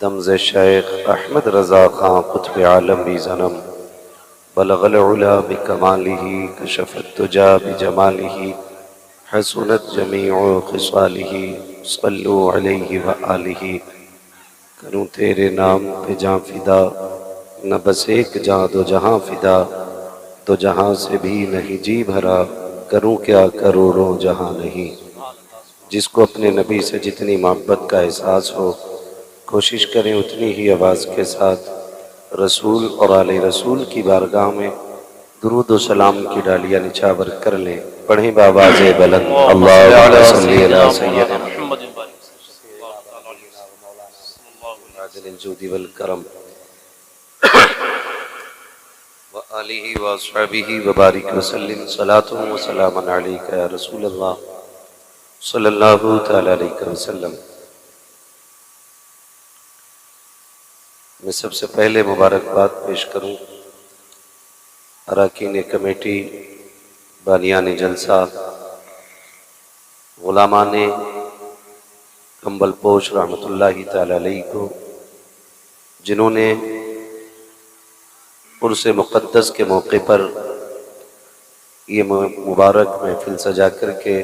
دمز شیخ احمد رضا خان قطب عالم بھی زنم بلغ العلا بکمالہ کشف الدجا بجمالہ حسنت جمیع خصالہ صلو علیہ وآلہ کروں تیرے نام پہ جاں فدا نہ بس ایک جاں دو جہاں فدا دو جہاں سے بھی نہیں جی بھرا کروں کیا کروڑوں جہاں نہیں۔ جس کو اپنے نبی سے جتنی محبت کا احساس ہو کوشش کریں اتنی ہی آواز کے ساتھ رسول اور آل رسول کی بارگاہ میں درود و سلام کی ڈالیاں نچھاور کر لیں۔ پڑھیں بآواز بلند اللہم صلی علی سیدنا عادل الجود والکرم وآلہ واصحابہ وبارک وسلم صلاة و سلام علیکہ یا رسول اللہ صلی اللہ تعالی علیہ وسلم۔ میں سب سے پہلے مبارکباد پیش کروں اراکین کمیٹی، بانیان جلسہ، غلامان کمبل پوش رحمۃ اللہ تعالی علیہ کو، جنہوں نے عرس مقدس کے موقع پر یہ مبارک محفل سجا کر کے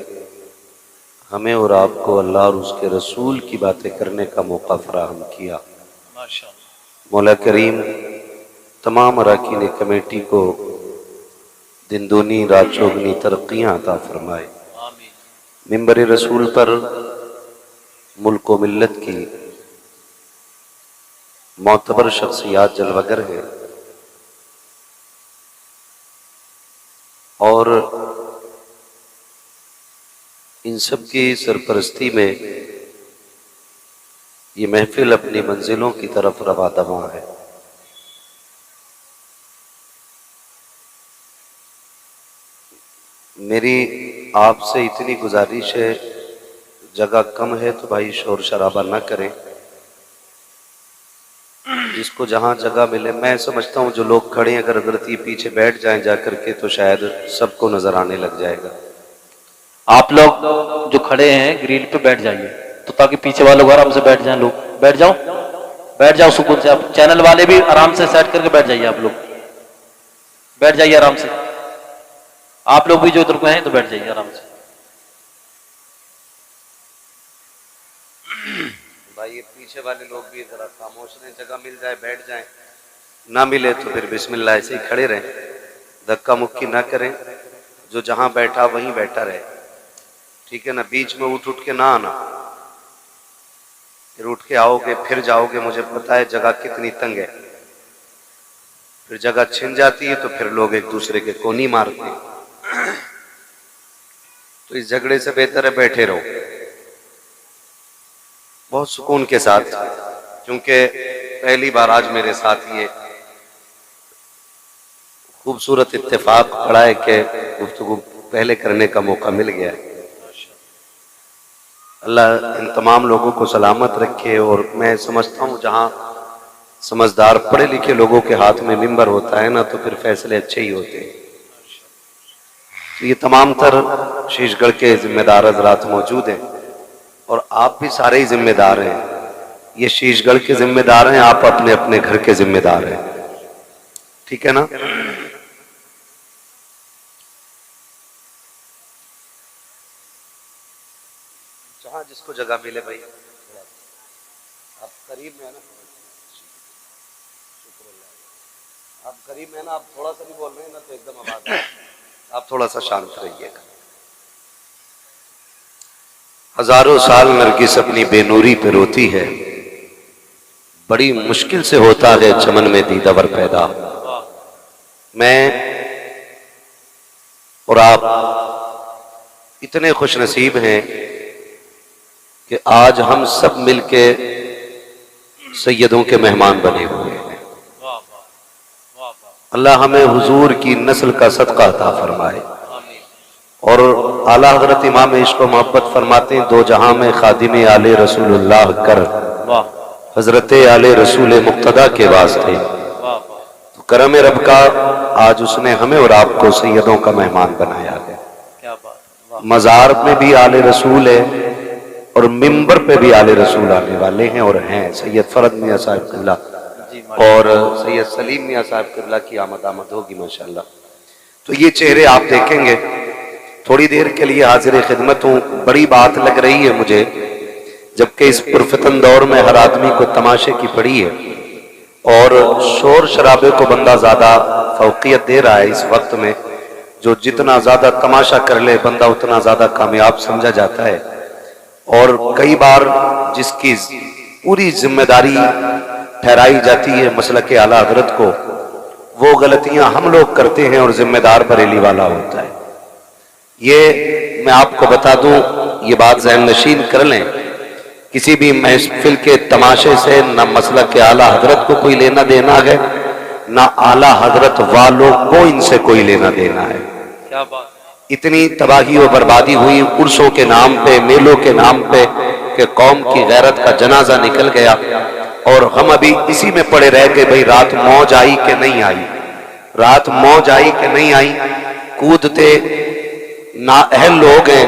ہمیں اور آپ کو اللہ اور اس کے رسول کی باتیں کرنے کا موقع فراہم کیا۔ مولا کریم تمام اراکین کمیٹی کو دن دونی رات چوگنی ترقیاں عطا فرمائے۔ منبر رسول پر ملک و ملت کی معتبر شخصیات جلوگر ہیں اور ان سب کی سرپرستی میں یہ محفل اپنی منزلوں کی طرف رواں دواں ہے۔ میری آپ سے اتنی گزارش ہے، جگہ کم ہے تو بھائی شور شرابہ نہ کریں، جس کو جہاں جگہ ملے۔ میں سمجھتا ہوں جو لوگ کھڑے ہیں اگر غلطی پیچھے بیٹھ جائیں جا کر کے تو شاید سب کو نظر آنے لگ جائے گا۔ آپ لوگ جو کھڑے ہیں گریل پہ بیٹھ جائیے تو تاکہ پیچھے والے لوگ آرام سے بیٹھ جائیں۔ لوگ بیٹھ جاؤ سکون سے۔ آپ چینل والے بھی آرام سے سیٹ کر کے بیٹھ جائیے، آپ لوگ بیٹھ جائیے آرام سے۔ آپ لوگ بھی جو ادھر کو ہیں تو بیٹھ جائیے آرام سے۔ بھائی یہ پیچھے والے لوگ بھی ذرا خاموش رہیں، جگہ مل جائے بیٹھ جائیں، نہ ملے تو پھر بسم اللہ ایسے ہی کھڑے رہیں، دھکا مکی نہ کریں، جو جہاں بیٹھا وہیں بیٹھا رہے، ٹھیک ہے نا؟ بیچ میں اٹھ کے نہ آنا، پھر اٹھ کے آؤ گے پھر جاؤ گے، مجھے پتا ہے جگہ کتنی تنگ ہے، پھر جگہ چھن جاتی ہے تو پھر لوگ ایک دوسرے کے کونی مارتے ہیں، تو اس جھگڑے سے بہتر ہے بیٹھے رہو بہت سکون کے ساتھ، کیونکہ پہلی بار آج میرے ساتھ یہ خوبصورت اتفاق پڑا ہے کہ گفتگو پہلے کرنے کا موقع مل گیا ہے۔ اللہ ان تمام لوگوں کو سلامت رکھے، اور میں سمجھتا ہوں جہاں سمجھدار پڑھے لکھے لوگوں کے ہاتھ میں منبر ہوتا ہے نا تو پھر فیصلے اچھے ہی ہوتے ہیں۔ تو یہ تمام تر شیش گڑھ کے ذمہ دار حضرات موجود ہیں اور آپ بھی سارے ہی ذمہ دار ہیں، یہ شیش گڑھ کے ذمہ دار ہیں، آپ اپنے اپنے گھر کے ذمہ دار ہیں، ٹھیک ہے نا؟ جہاں جس کو جگہ ملے بھائی، آپ قریب میں ہے نا، شکر اللہ، آپ قریب میں ہے نا، آپ تھوڑا سا بھی بول رہے ہیں نا تو ایک دم آواز ہے، آپ تھوڑا سا شانت رہیے گا۔ ہزاروں سال نرگس اپنی بے نوری پہ روتی ہے، بڑی مشکل سے ہوتا ہے چمن میں دیدہ ور پیدا۔ میں اور آپ اتنے خوش نصیب ہیں کہ آج ہم سب مل کے سیدوں کے مہمان بنے ہوئے ہیں۔ اللہ ہمیں حضور کی نسل کا صدقہ عطا فرمائے، اور اعلیٰ حضرت امام عشق و محبت فرماتے ہیں دو جہاں میں خادم آل رسول اللہ کر حضرت آل رسول مقتدیٰ کے واسطے، تو کرم رب کا آج اس نے ہمیں اور آپ کو سیدوں کا مہمان بنایا ہے۔ مزار میں بھی آل رسول ہے، اور منبر پہ بھی آل رسول آنے والے ہیں اور ہیں سید فرد میاں صاحب قبلہ اور سید سلیم میاں صاحب قبلہ کی آمد ہوگی ماشاءاللہ. تو یہ چہرے آپ دیکھیں گے. تھوڑی دیر کے لیے حاضر خدمت ہوں. بڑی بات لگ رہی ہے مجھے جبکہ اس پرفتن دور میں ہر آدمی کو تماشے کی پڑی ہے اور شور شرابے کو بندہ زیادہ فوقیت دے رہا ہے اس وقت میں. جو جتنا زیادہ تماشا کر لے بندہ اتنا زیادہ کامیاب سمجھا جاتا ہے. اور کئی بار جس کی پوری ذمہ داری ٹھہرائی جاتی ہے مسلک اعلیٰ حضرت کو، وہ غلطیاں ہم لوگ کرتے ہیں اور ذمہ دار بریلی والا ہوتا ہے. یہ میں آپ کو بتا دوں، یہ بات ذہن نشین کر لیں. کسی بھی محفل کے تماشے سے نہ مسلک اعلیٰ حضرت کو کوئی لینا دینا ہے، نہ اعلیٰ حضرت والوں کو ان سے کوئی لینا دینا ہے. کیا بات. اتنی تباہی و بربادی ہوئی عرسوں کے نام پہ، میلوں کے نام پہ کہ قوم کی غیرت کا جنازہ نکل گیا اور ہم ابھی اسی میں پڑے رہ گئے بھئی رات موج آئی کہ نہیں آئی، رات موج آئی کہ نہیں آئی. کودتے نااہل لوگ ہیں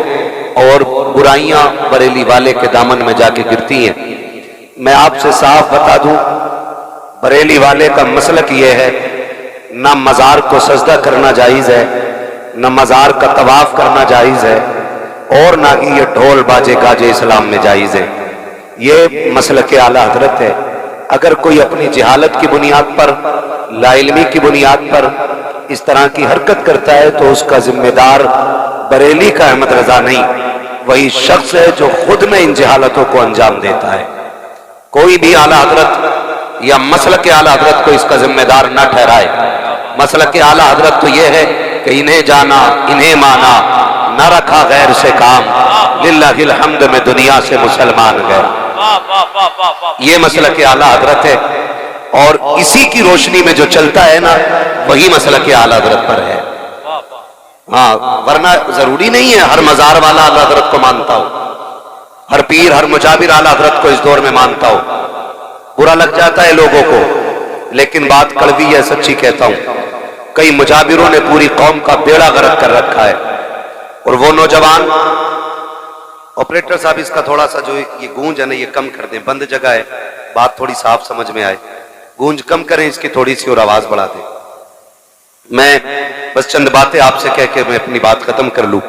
اور برائیاں بریلی والے کے دامن میں جا کے گرتی ہیں. میں آپ سے صاف بتا دوں، بریلی والے کا مسلک یہ ہے، نہ مزار کو سجدہ کرنا جائز ہے، نہ مزار کا طواف کرنا جائز ہے، اور نہ ہی یہ ڈھول باجے گاجے اسلام میں جائز ہے. یہ مسلک اعلیٰ حضرت ہے. اگر کوئی اپنی جہالت کی بنیاد پر، لا علمی کی بنیاد پر اس طرح کی حرکت کرتا ہے تو اس کا ذمہ دار بریلی کا احمد رضا نہیں، وہی شخص ہے جو خود میں ان جہالتوں کو انجام دیتا ہے. کوئی بھی اعلیٰ حضرت یا مسلک اعلیٰ حضرت کو اس کا ذمہ دار نہ ٹھہرائے. مسلک اعلیٰ حضرت تو یہ ہے کہ انہیں جانا، انہیں مانا، نہ رکھا غیر سے کام، للہ الحمد میں دنیا سے مسلمان گئے. یہ مسلک اعلیٰ حضرت ہے اور اسی کی روشنی میں جو چلتا ہے نا وہی مسلک اعلیٰ حضرت پر ہے. ہاں، ورنہ ضروری نہیں ہے ہر مزار والا اعلیٰ حضرت کو مانتا ہو، ہر پیر ہر مجابر اعلیٰ حضرت کو اس دور میں مانتا ہو. برا لگ جاتا ہے لوگوں کو، لیکن بات کڑوی ہے، سچی کہتا ہوں. کئی مجابروں نے پوری قوم کا بیڑا غرق کر رکھا ہے. اور وہ نوجوان آپریٹر صاحب اس کا تھوڑا سا جو یہ گونج ہے نا یہ کم کر دیں، بند جگہ ہے، بات تھوڑی صاف سمجھ میں آئے. گونج کم کریں اس کی تھوڑی سی اور آواز بڑھا دیں. میں بس چند باتیں آپ سے کہہ کے میں اپنی بات ختم کر لوں.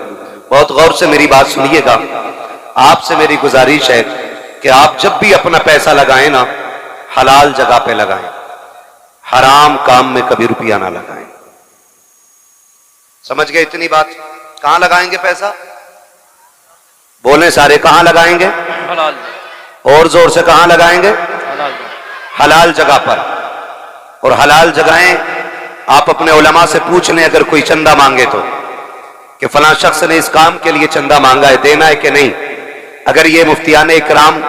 بہت غور سے میری بات سنیے گا. آپ سے میری گزارش ہے کہ آپ جب بھی اپنا پیسہ لگائیں نا حلال جگہ پہ لگائیں، حرام کام میں کبھی روپیہ نہ لگائیں. سمجھ گئے اتنی بات؟ کہاں لگائیں گے پیسہ؟ بولیں سارے، کہاں لگائیں گے؟ حلال. اور زور سے کہاں لگائیں گے؟ حلال. حلال جگہ پر. اور حلال جگہیں آپ اپنے علماء سے پوچھ لیں اگر کوئی چندہ مانگے تو، کہ فلاں شخص نے اس کام کے لیے چندہ مانگا ہے، دینا ہے کہ نہیں. اگر یہ مفتیان اکرام،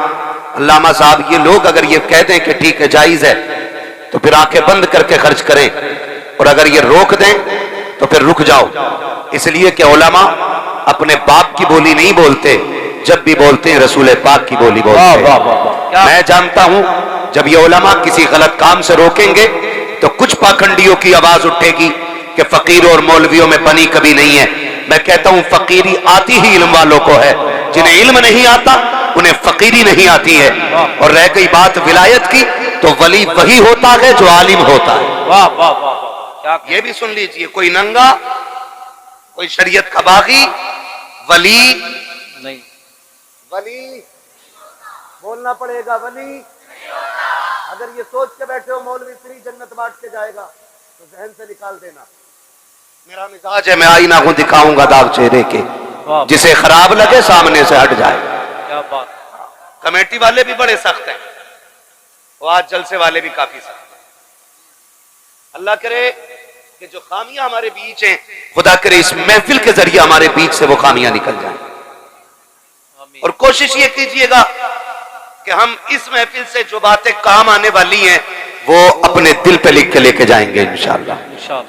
علامہ صاحب، یہ لوگ اگر یہ کہہ دیں کہ ٹھیک ہے جائز ہے تو پھر آنکھیں بند کر کے خرچ کریں، اور اگر یہ روک دیں تو پھر رک جاؤ. اس لیے کہ علماء اپنے باپ کی بولی نہیں بولتے، جب بھی بولتے ہیں رسول پاک کی بولی بولتے ہیں. میں جانتا ہوں جب یہ علماء کسی غلط کام سے روکیں گے تو کچھ پاکھنڈیوں کی آواز اٹھے گی کہ فقیروں اور مولویوں میں بنی کبھی نہیں ہے. میں کہتا ہوں فقیری آتی ہی علم والوں کو ہے، جنہیں علم نہیں آتا انہیں فقیری نہیں آتی ہے. اور رہ گئی بات ولایت کی تو ولی وہی ہوتا ہے جو عالم ہوتا ہے. واہ واہ واہ. یہ بھی سن لیجئے، کوئی ننگا، کوئی شریعت کا باغی ولی نہیں. ولی بولنا پڑے گا، ولی. اگر یہ سوچ کے بیٹھے ہو مولوی فری جنت بانٹ کے جائے گا تو ذہن سے نکال دینا. میرا مزاج ہے میں آئینہ کو دکھاؤں گا داغ چہرے کے، جسے خراب لگے سامنے سے ہٹ جائے. کیا بات. کمیٹی والے بھی بڑے سخت ہیں، وہ آج جلسے والے بھی کافی سخت ہیں. اللہ کرے کہ جو خامیاں ہمارے بیچ ہیں، خدا کرے اس محفل کے ذریعے ہمارے بیچ سے وہ خامیاں نکل جائیں. اور کوشش یہ کیجئے گا کہ ہم اس محفل سے جو باتیں کام آنے والی ہیں وہ اپنے دل پہ لکھ کے لے کے جائیں گے انشاءاللہ.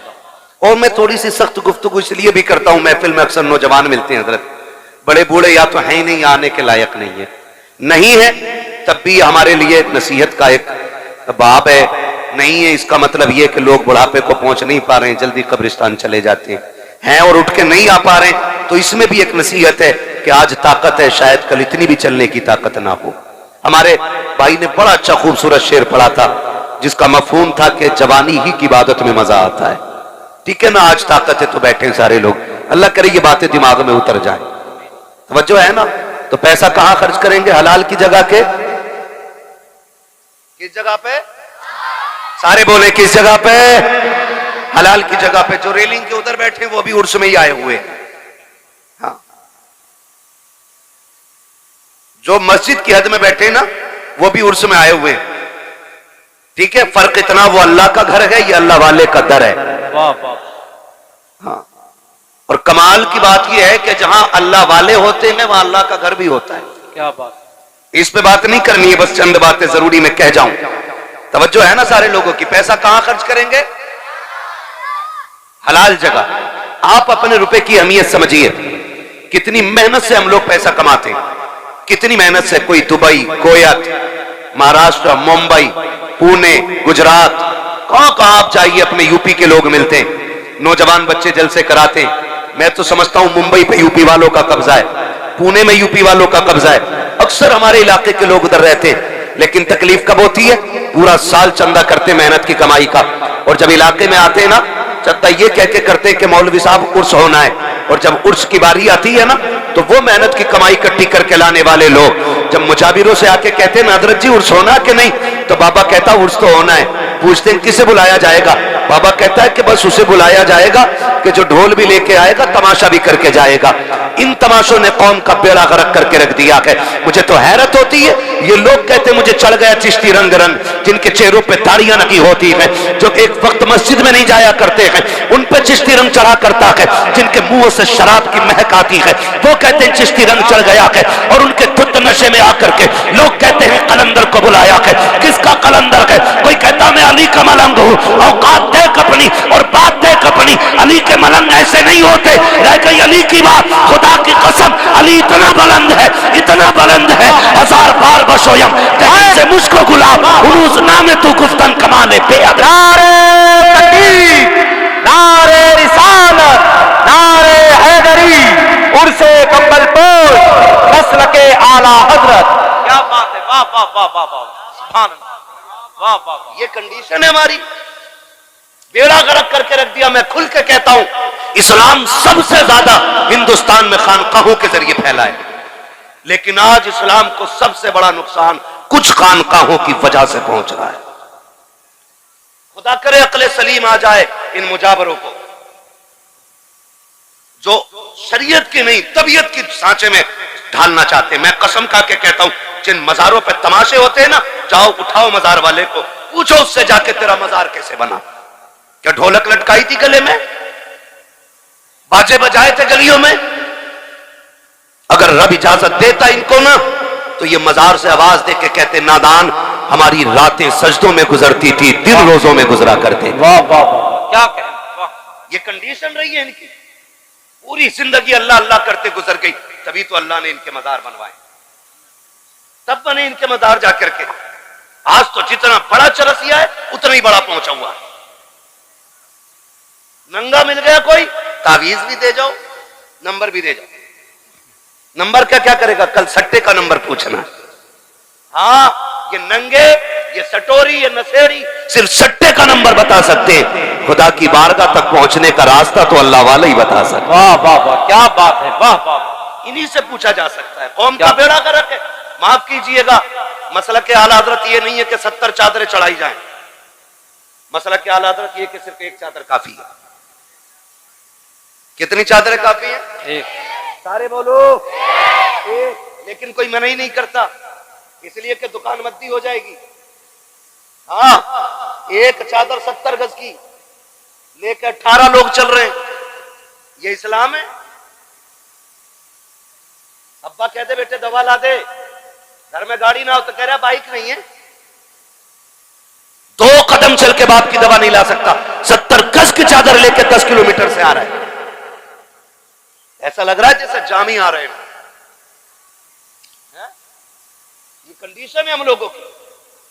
اور میں تھوڑی سی سخت گفتگو اس لیے بھی کرتا ہوں، محفل میں اکثر نوجوان ملتے ہیں حضرت، بڑے بوڑھے یا تو ہیں نہیں، آنے کے لائق نہیں ہے، نہیں ہے تب بھی ہمارے لیے نصیحت کا ایک باب ہے. نہیں ہے اس کا مطلب یہ کہ لوگ بڑھاپے کو پہنچ نہیں پا رہے ہیں، جلدی قبرستان چلے جاتے ہیں اور اٹھ کے نہیں آ پا رہے ہیں تو اس میں بھی ایک نصیحت ہے کہ آج طاقت ہے، شاید کل اتنی بھی چلنے کی طاقت نہ ہو. ہمارے بھائی نے بڑا اچھا خوبصورت شعر پڑھا تھا جس کا مفہوم تھا کہ جوانی ہی کی عبادت میں مزہ آتا ہے. ٹھیک ہے نا، آج طاقت ہے تو بیٹھے سارے لوگ، اللہ کرے یہ باتیں دماغ میں اتر جائیں. توجہ ہے نا؟ تو پیسہ کہاں خرچ کریں گے؟ حلال کی جگہ کے. کس جگہ پہ؟ سارے بولے کس جگہ پہ؟ حلال کی جگہ پہ. جو ریلنگ کے ادھر بیٹھے وہ بھی عرس میں ہی آئے ہوئے ہیں. ہاں، جو مسجد کی حد میں بیٹھے نا وہ بھی عرس میں آئے ہوئے ہیں. ٹھیک ہے، فرق اتنا وہ اللہ کا گھر ہے، یہ اللہ والے کا در ہے. ہاں، اور کمال کی بات یہ ہے کہ جہاں اللہ والے ہوتے ہیں وہاں اللہ کا گھر بھی ہوتا ہے. کیا بات. اس پہ بات نہیں کرنی ہے، بس چند باتیں ضروری میں کہہ جاؤں. توجہ ہے نا سارے لوگوں کی؟ پیسہ کہاں خرچ کریں گے؟ حلال جگہ. آپ اپنے روپے کی اہمیت سمجھیے. کتنی محنت سے ہم لوگ پیسہ کماتے ہیں، کتنی محنت سے. کوئی دبئی، کویت، مہاراشٹر، ممبئی، پونے، گجرات، کہاں آپ جائیے اپنے یو پی کے لوگ ملتے ہیں، نوجوان بچے جلسے کراتے ہیں. میں تو سمجھتا ہوں ممبئی پہ یو پی والوں کا قبضہ ہے، پونے میں یو پی والوں کا قبضہ ہے. اکثر ہمارے علاقے کے لوگ ادھر رہتے ہیں. لیکن تکلیف کب ہوتی ہے؟ پورا سال چندہ کرتے محنت کی کمائی کا، اور جب علاقے میں آتے ہیں نا چندہ یہ کہہ کے کرتے کہ مولوی صاحب عرس ہونا ہے. اور جب عرس کی باری آتی ہے نا تو وہ محنت کی کمائی اکٹھی کر کے لانے والے لوگ جب مجاوروں سے آ کے کہتے ہیں حضرت جی عرس ہونا کہ نہیں، تو بابا کہتا عرس تو ہونا ہے. پوچھتے ہیں کسے بلایا جائے گا؟ بابا کہتا ہے کہ بس اسے بلایا جائے گا کہ جو ڈھول بھی لے کے آئے گا، تماشا بھی کر کے جائے گا. ان تماشوں نے قوم کا بیڑا غرق کر کے رکھ دیا ہے. مجھے تو حیرت ہوتی ہے، یہ لوگ کہتے ہیں مجھے چڑھ گیا چشتی رنگ رنگ، جن کے چہروں پہ داڑیاں لگی ہوتی ہیں، جو ایک وقت مسجد میں نہیں جایا کرتے ہیں، ان پہ چشتی رنگ چڑھا کرتا ہے. جن کے منہ سے شراب کی مہک آتی ہے وہ کہتے ہیں چشتی رنگ چڑھ گیا ہے. اور ان کے دھت نشے میں آ کر کے لوگ کہتے ہیں قلندر کو بلایا ہے. کس کا قلندر ہے؟ کوئی کہتا میں علی کا ملنگ ہوں، اوقات دیکھ اپنی اور بات دیکھ اپنی. علی کے ملنگ ایسے نہیں ہوتے. رہ گئی علی کی بات، خدا کی قسم علی اتنا بلند ہے، اتنا بلند ہے، ہزار بار بشویم تحت سے مجھ کو گلاب عروس نام تو گفتن کمانے پہ ادھر. نعرے تکبیر، نعرے رسالت، نعرے حیدری، عرس کمبل پوش، مسلک اعلی حضرت. کیا بات ہے. واہ واہ واہ واہ واہ، سبحان اللہ. واہ واہ واہ. یہ کنڈیشن ہے ہماری، بیڑا غرق کر کے رکھ دیا. میں کھل کے کہتا ہوں اسلام سب سے زیادہ ہندوستان میں خانقاہوں کے ذریعے پھیلا ہے، لیکن آج اسلام کو سب سے بڑا نقصان کچھ خانقاہوں کی وجہ سے پہنچ رہا ہے. خدا کرے عقل سلیم آ جائے ان مجاوروں کو جو شریعت کی نہیں طبیعت کی سانچے میں ڈھالنا چاہتے ہیں. میں قسم کھا کے کہتا ہوں جن مزاروں پہ تماشے ہوتے ہیں نا، جاؤ اٹھاؤ مزار والے کو، پوچھو اس سے جا کے تیرا مزار کیسے بنا. کیا ڈھولک لٹکائی تھی گلے میں؟ باجے بجائے تھے گلیوں میں؟ اگر رب اجازت دیتا ان کو نا تو یہ مزار سے آواز دے کے کہتے نادان ہماری راتیں سجدوں میں گزرتی تھی، دن روزوں میں گزرا کرتے. واہ واہ واہ، کیا کہ یہ کنڈیشن رہی ہے ان کی. پوری زندگی اللہ اللہ کرتے گزر گئی، تبھی تو اللہ نے ان کے مزار بنوائے. تب بنے ان کے مزار جا کر کے. آج تو جتنا بڑا چرسیا ہے اتنا ہی بڑا پہنچا ہوا ہے. ننگا مل گیا کوئی، تعویذ بھی دے جاؤ، نمبر بھی دے جاؤ. نمبر کا کیا کرے گا؟ کل سٹے کا نمبر پوچھنا. ہاں، یہ ننگے، یہ سٹوری، یہ نسیڑی صرف سٹے کا نمبر بتا سکتے ہیں. خدا کی بارگاہ تک پہنچنے کا راستہ تو اللہ والا ہی بتا سکتا. واہ واہ واہ، کیا بات ہے. واہ واہ، انہی سے پوچھا جا سکتا ہے. قوم کا بیڑا غرق ہے. معاف کیجئے گا، مسلک اعلی حضرت یہ نہیں ہے کہ 70 چادریں چڑھائی جائیں. مسلک اعلی حضرت یہ کہ صرف ایک چادر کافی ہے. کتنی چادریں کافی ہیں؟ ایک. سارے بولو ایک. لیکن کوئی منع ہی نہیں کرتا، اس لیے کہ دکان مدی ہو جائے گی. ہاں، ایک چادر 70 گز کی لے کے 18 لوگ چل رہے ہیں. یہ اسلام ہے؟ ابا کہتے بیٹے دوا لا دے، گھر میں گاڑی نہ ہو تو کہہ رہا بائک نہیں ہے. 2 قدم چل کے باپ کی دوا نہیں لا سکتا، 70 گز کی چادر لے کے 10 کلومیٹر سے آ رہا ہے. ایسا لگ رہا ہے جیسے جامی آ رہے ہیں. یہ کنڈیشن ہے ہم لوگوں کی.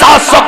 700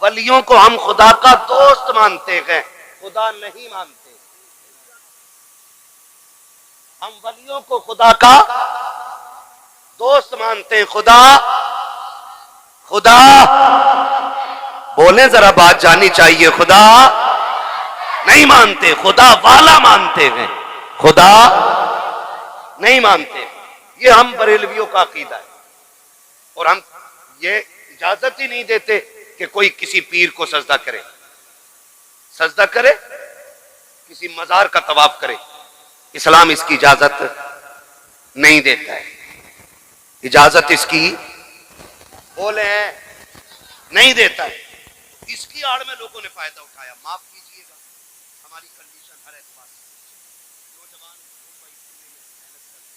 ولیوں کو ہم خدا کا دوست مانتے ہیں، خدا نہیں مانتے. ہم ولیوں کو خدا کا دوست مانتے ہیں، خدا بولیں ذرا، بات جانی چاہیے. خدا نہیں مانتے، خدا والا مانتے ہیں، خدا نہیں مانتے. یہ ہم بریلویوں کا عقیدہ ہے. اور ہم یہ اجازت ہی نہیں دیتے کہ کوئی کسی پیر کو سجدہ کرے، کسی مزار کا طواف کرے. اسلام اس کی اجازت نہیں دیتا ہے. اجازت اس کی بولے ہیں نہیں دیتا ہے. اس کی آڑ میں لوگوں نے فائدہ اٹھایا. معاف کیجئے گا، ہماری کنڈیشن ہر اعتبار سے نوجوان محنت کرتے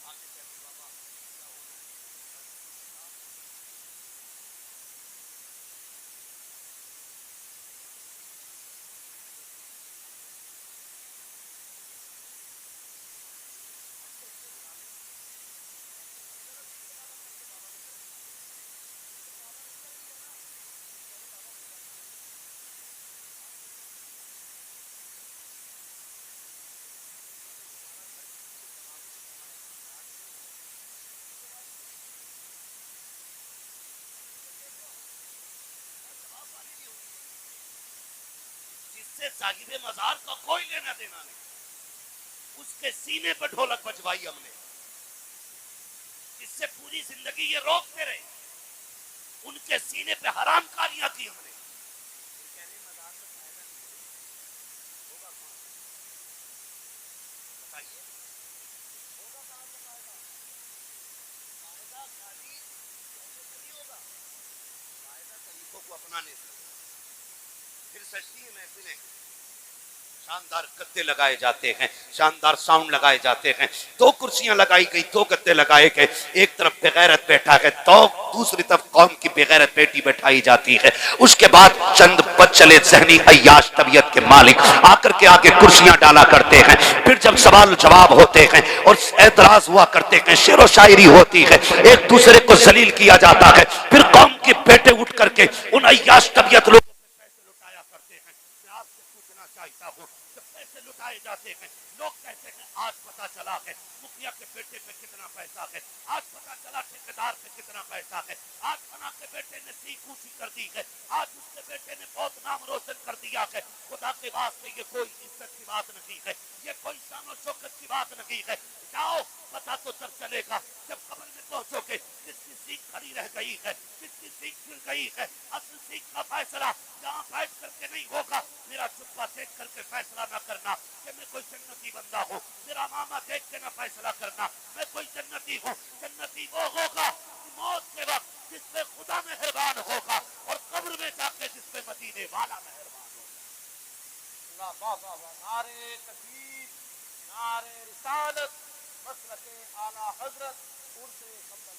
آگے کہتے بابا کیا ہونا ہے. صاحب مزار کا کوئی لینا دینا نہیں. اس کے سینے پہ ڈھولک بجوائی ہم نے، جس سے پوری زندگی یہ روکتے رہے. ان کے سینے پہ حرام کاریاں کی ہم نے. کو اپنانے سے پھر سجدی محفلیں، شاندار گدے لگائے جاتے ہیں، شاندار ساؤنڈ لگائے جاتے ہیں. 2 کرسیاں لگائی گئی، 2 گدے لگائے گئے. ایک طرف بغیرت بیٹھا ہے تو دوسری طرف قوم کی بغیرت بیٹی بیٹھائی جاتی ہے. اس کے بعد چند بچلے ذہنی عیاش طبیعت کے مالک آ کر کے آگے کرسیاں ڈالا کرتے ہیں. پھر جب سوال جواب ہوتے ہیں اور اعتراض ہوا کرتے ہیں، شعر و شاعری ہوتی ہے، ایک دوسرے کو ذلیل کیا جاتا ہے. پھر قوم کے بیٹے اٹھ کر کے ان عیاش طبیعت لوگ جاتے ہیں. لوگ کہتے ہیں آج پتا چلا ہے مکھیا کے بیٹے پہ کتنا پیسہ ہے، آج پتا چلا ٹھیکیدار پہ کتنا پیسہ ہے، آج فلاں کے بیٹے نے سیکھ اونچی کر دی ہے، آج اس کے بیٹے نے بہت نام روشن کر دیا ہے. خدا کے واسطے یہ کوئی عزت کی بات نہیں ہے، یہ کوئی شان و شوکت کی بات نہیں ہے. جاؤ پتا تو تب چلے گا جب قبر میں پہنچو گے کس کی سیکھ کھڑی رہ گئی ہے، کس کی سیکھ کھل گئی ہے. اصل سیکھ کا فیصلہ جہاں بیٹھ کر کے نہیں ہوگا. میرا چپا دیکھ کر کے فیصلہ نہ کرنا کہ میں کوئی جنتی بندہ ہوں. میرا ماما دیکھ کے نہ فیصلہ کرنا میں کوئی جنتی ہوں. جنتی وہ ہوگا موت کے وقت جس پہ خدا مہربان ہوگا، اور قبر میں جا کے جس پہ مدینے والا مہربان ہوگا. نعرے تکبیر، نعرے رسالت، مسلک اعلیٰ حضرت عرص کمبل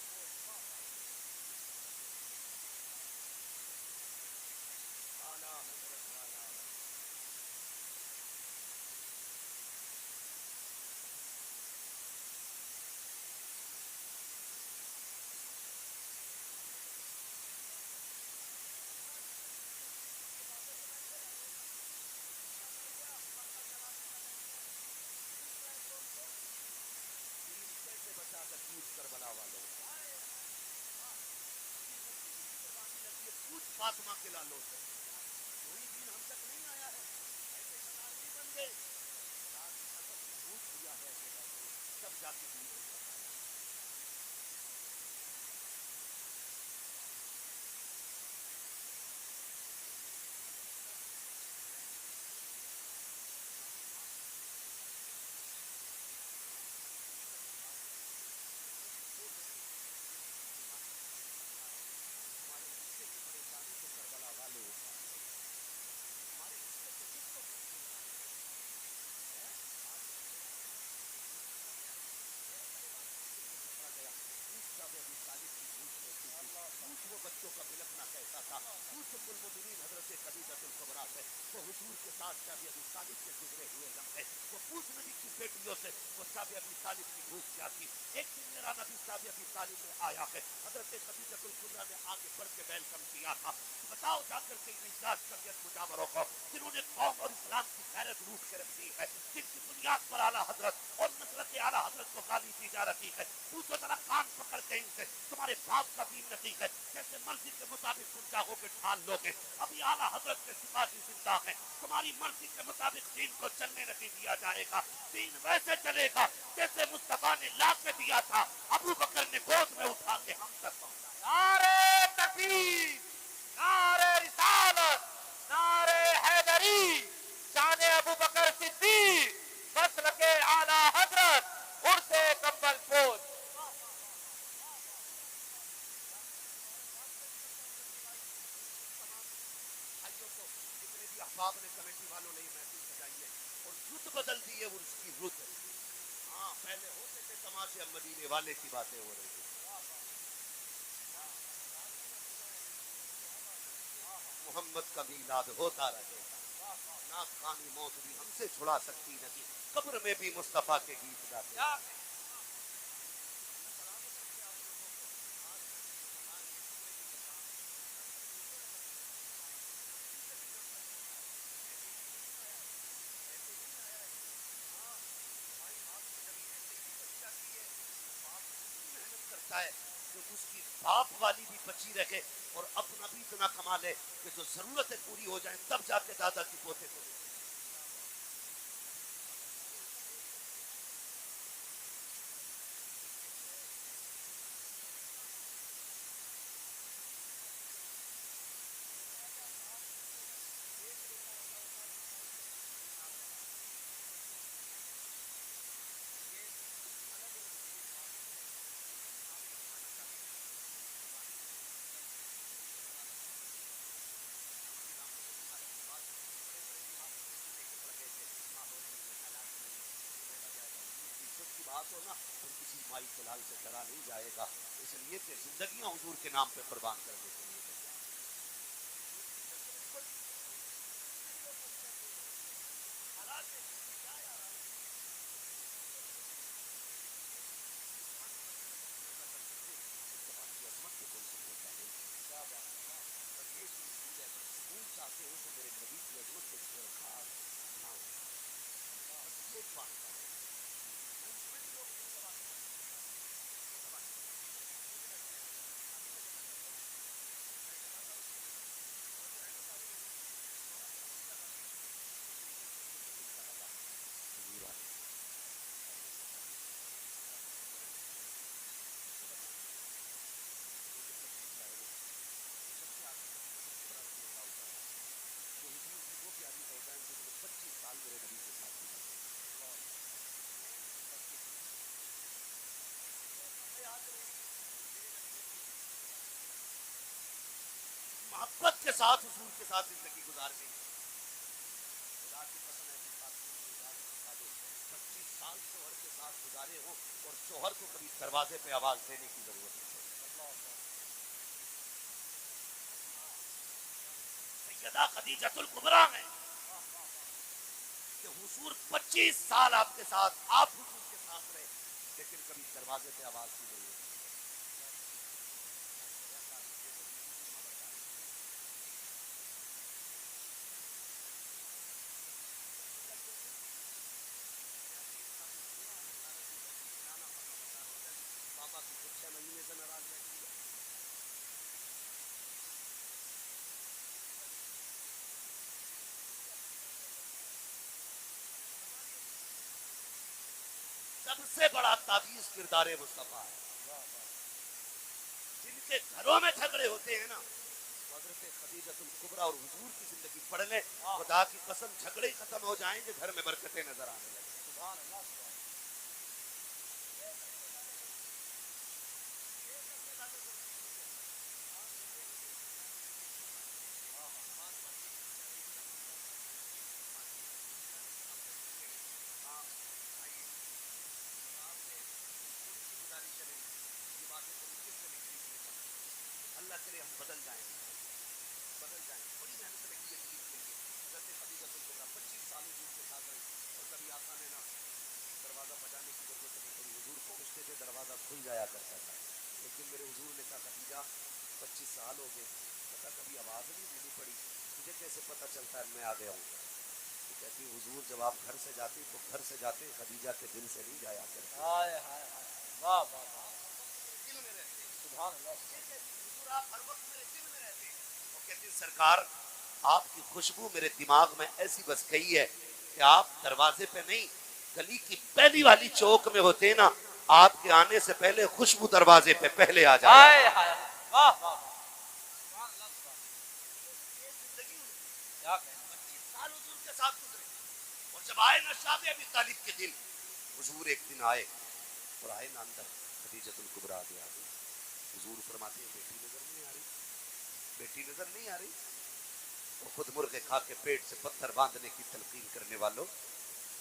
فاطمہ کے لالوں سے وہی دین ہم تک نہیں آیا ہے. ایسے شرارتی بندے بھوت دیا ہے تب جا کے دین وہ حضور کے ساتھ شاہ ابی طالب کے گزرے ہوئے لمحے وہ پوچھ رہی تھی بیٹیوں سے وہ شاہ ابی طالب کی بھوک کیا تھی. ایک دن میرا نبی شاہ ابی طالب میں آیا ہے. حضرت خدیجہ الکبریٰ نے آگے بڑھ کے ویلکم کیا تھا. بتاؤ جا کر کے اعزاز طبیعت مجاوروں کو جنہوں نے قوم اور اسلام کی غیرت لوٹ کے رکھ دی ہے, جن کی بنیاد پر اعلیٰ حضرت اور نصرت اعلیٰ حضرت کو گالی دی جا رہی ہے. پوچھو ذرا کان پکڑ کے ان سے تمہارے باپ کا دین نہیں ہے, جیسے مرضی کے مطابق تم چاہو کے ڈھال لو گے. ابھی اعلیٰ حضرت کے سپاہی زندہ ہیں, تمہاری مرضی کے مطابق دین کو چلنے نہیں دیا جائے گا. دین ویسے چلے گا جیسے مصطفیٰ نے لا کے دیا تھا, ابو بکر نے گود میں اٹھا کے ہم تک پہنچایا. نعرے تکبیر, نعرے رسالت, نعرے حیدری, شان ابو بکر صدیق, مسلک اعلیٰ حضرت, عرص کمبل پوش. بھائیوں کو جتنے بھی احباب نے کمیٹی والوں نے یہ محفل سجائی ہے اور رت بدل دی ہے, وہ اس کی رت. ہاں پہلے ہوتے تھے تماشے, اب مدینے والے کی باتیں ہو رہی ہیں. محمد کا میلاد ہوتا رہے گا, ناکامی موت بھی ہم سے چھڑا سکتی نہیں, قبر میں بھی مصطفیٰ کے گیت گاتے ہیں. محنت کرتا ہے کہ اس کی باپ والی بھی بچی رہے اور اپنا بھی اتنا کما لے کہ جو ضرورتیں پوری ہو جائیں تب جا کے دادا کی پوتے کو دے. کی بات ہو نا تو کسی مائی کے لال سے ڈرا نہیں جائے گا, اس لیے کہ زندگیاں حضور کے نام پہ قربان کرنے کے لیے. چاہتے ہو تو میرے نبی کی عظمت کے خاص نہ ہو, بس یہ بات ہے. محبت کے ساتھ حضور کے ساتھ زندگی گزار گئی. خدا کی قسم ایسی بات 25 سال شوہر کے ساتھ گزارے ہوں اور شوہر کو کبھی دروازے پہ آواز دینے کی ضرورت نہیں. سیدہ خدیجہ الکبریٰ میں کہ حضور 25 سال آپ کے ساتھ, آپ حضور کے ساتھ رہے, لیکن کبھی دروازے پہ آواز کی ضرورت نہیں. بابا کی 6 مہینے سے ناراض رہتی ہے. سب سے بڑا تعویذ کردار مصطفیٰ ہے. جن کے گھروں میں جھگڑے ہوتے ہیں نا, حضرت خدیجہ الکبریٰ اور حضور کی زندگی پڑھ لیں, خدا کی قسم جھگڑے ہی ختم ہو جائیں گے, گھر میں برکتیں نظر آنے لگیں. سبحان اللہ. اللہ کرے ہم بدل جائیں, بڑی محنت لگی ہے. حضرت خدیجہ کھل جایا کرتا تھا. لیکن میرے حضور نے کہا خدیجہ 25 سال ہو گئے, پتا کبھی آواز نہیں دینی پڑی, مجھے کیسے پتا چلتا ہے میں آ گیا ہوں. تو کہتی حضور جب آپ گھر سے جاتے تو گھر سے جاتے خدیجہ کے دل سے نہیں جایا کرتے. واہ واہ واہ دل میں رہتے. سبحان اللہ. حضور آپ ہر وقت میرے دل میں رہتے. وہ کہتے ہیں سرکار آپ کی خوشبو میرے دماغ میں ایسی بس گئی ہے کہ آپ دروازے پہ نہیں گلی کی پہلی والی چوک میں ہوتے نا, آپ کے آنے سے پہلے خوشبو دروازے پہ پہلے آ جائے. ہائے ہائے واہ واہ کیا کہنا. 25 سال حضور کے ساتھ گزرے, اور جب آئے نا شاہ ابی طالب کے دن, حضور ایک دن آئے اور آئے نا اندر خدیجۃ الکبریٰ آ گئی. حضور فرماتے ہیں بیٹی نظر نہیں آ رہی, بیٹی نظر نہیں آ رہی. اور خود مرغے کھا کے پیٹ سے پتھر باندھنے کی تلقین کرنے والوں,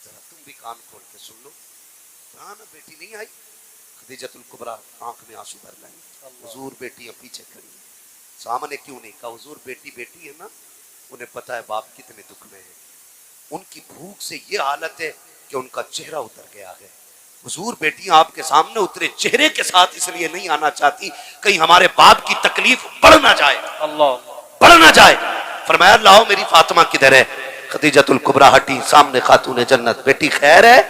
ذرا تم بھی کان کھول کے سن لو. ہاں نا بیٹی نہیں آئی. خدیجۃ الکبریٰ آنکھ میں آنسو بھر لائیں. حضور بیٹیاں پیچھے کھڑی ہیں. سامنے کیوں نہیں کہا حضور بیٹی بیٹی ہے نا, انہیں پتا ہے باپ کتنے دکھ میں ہیں. ان کی بھوک سے یہ حالت ہے کہ ان کا چہرہ اتر گیا ہے. حضور بیٹیاں آپ کے سامنے اترے چہرے کے ساتھ اس لیے نہیں آنا چاہتی کہیں ہمارے باپ کی تکلیف بڑھ نہ جائے, بڑھ نہ جائے. فرمایا لاؤ میری فاطمہ کدھر ہے. خدیجۃ الکبریٰ ہٹی, سامنے خاتون جنت. بیٹی خیر ہے؟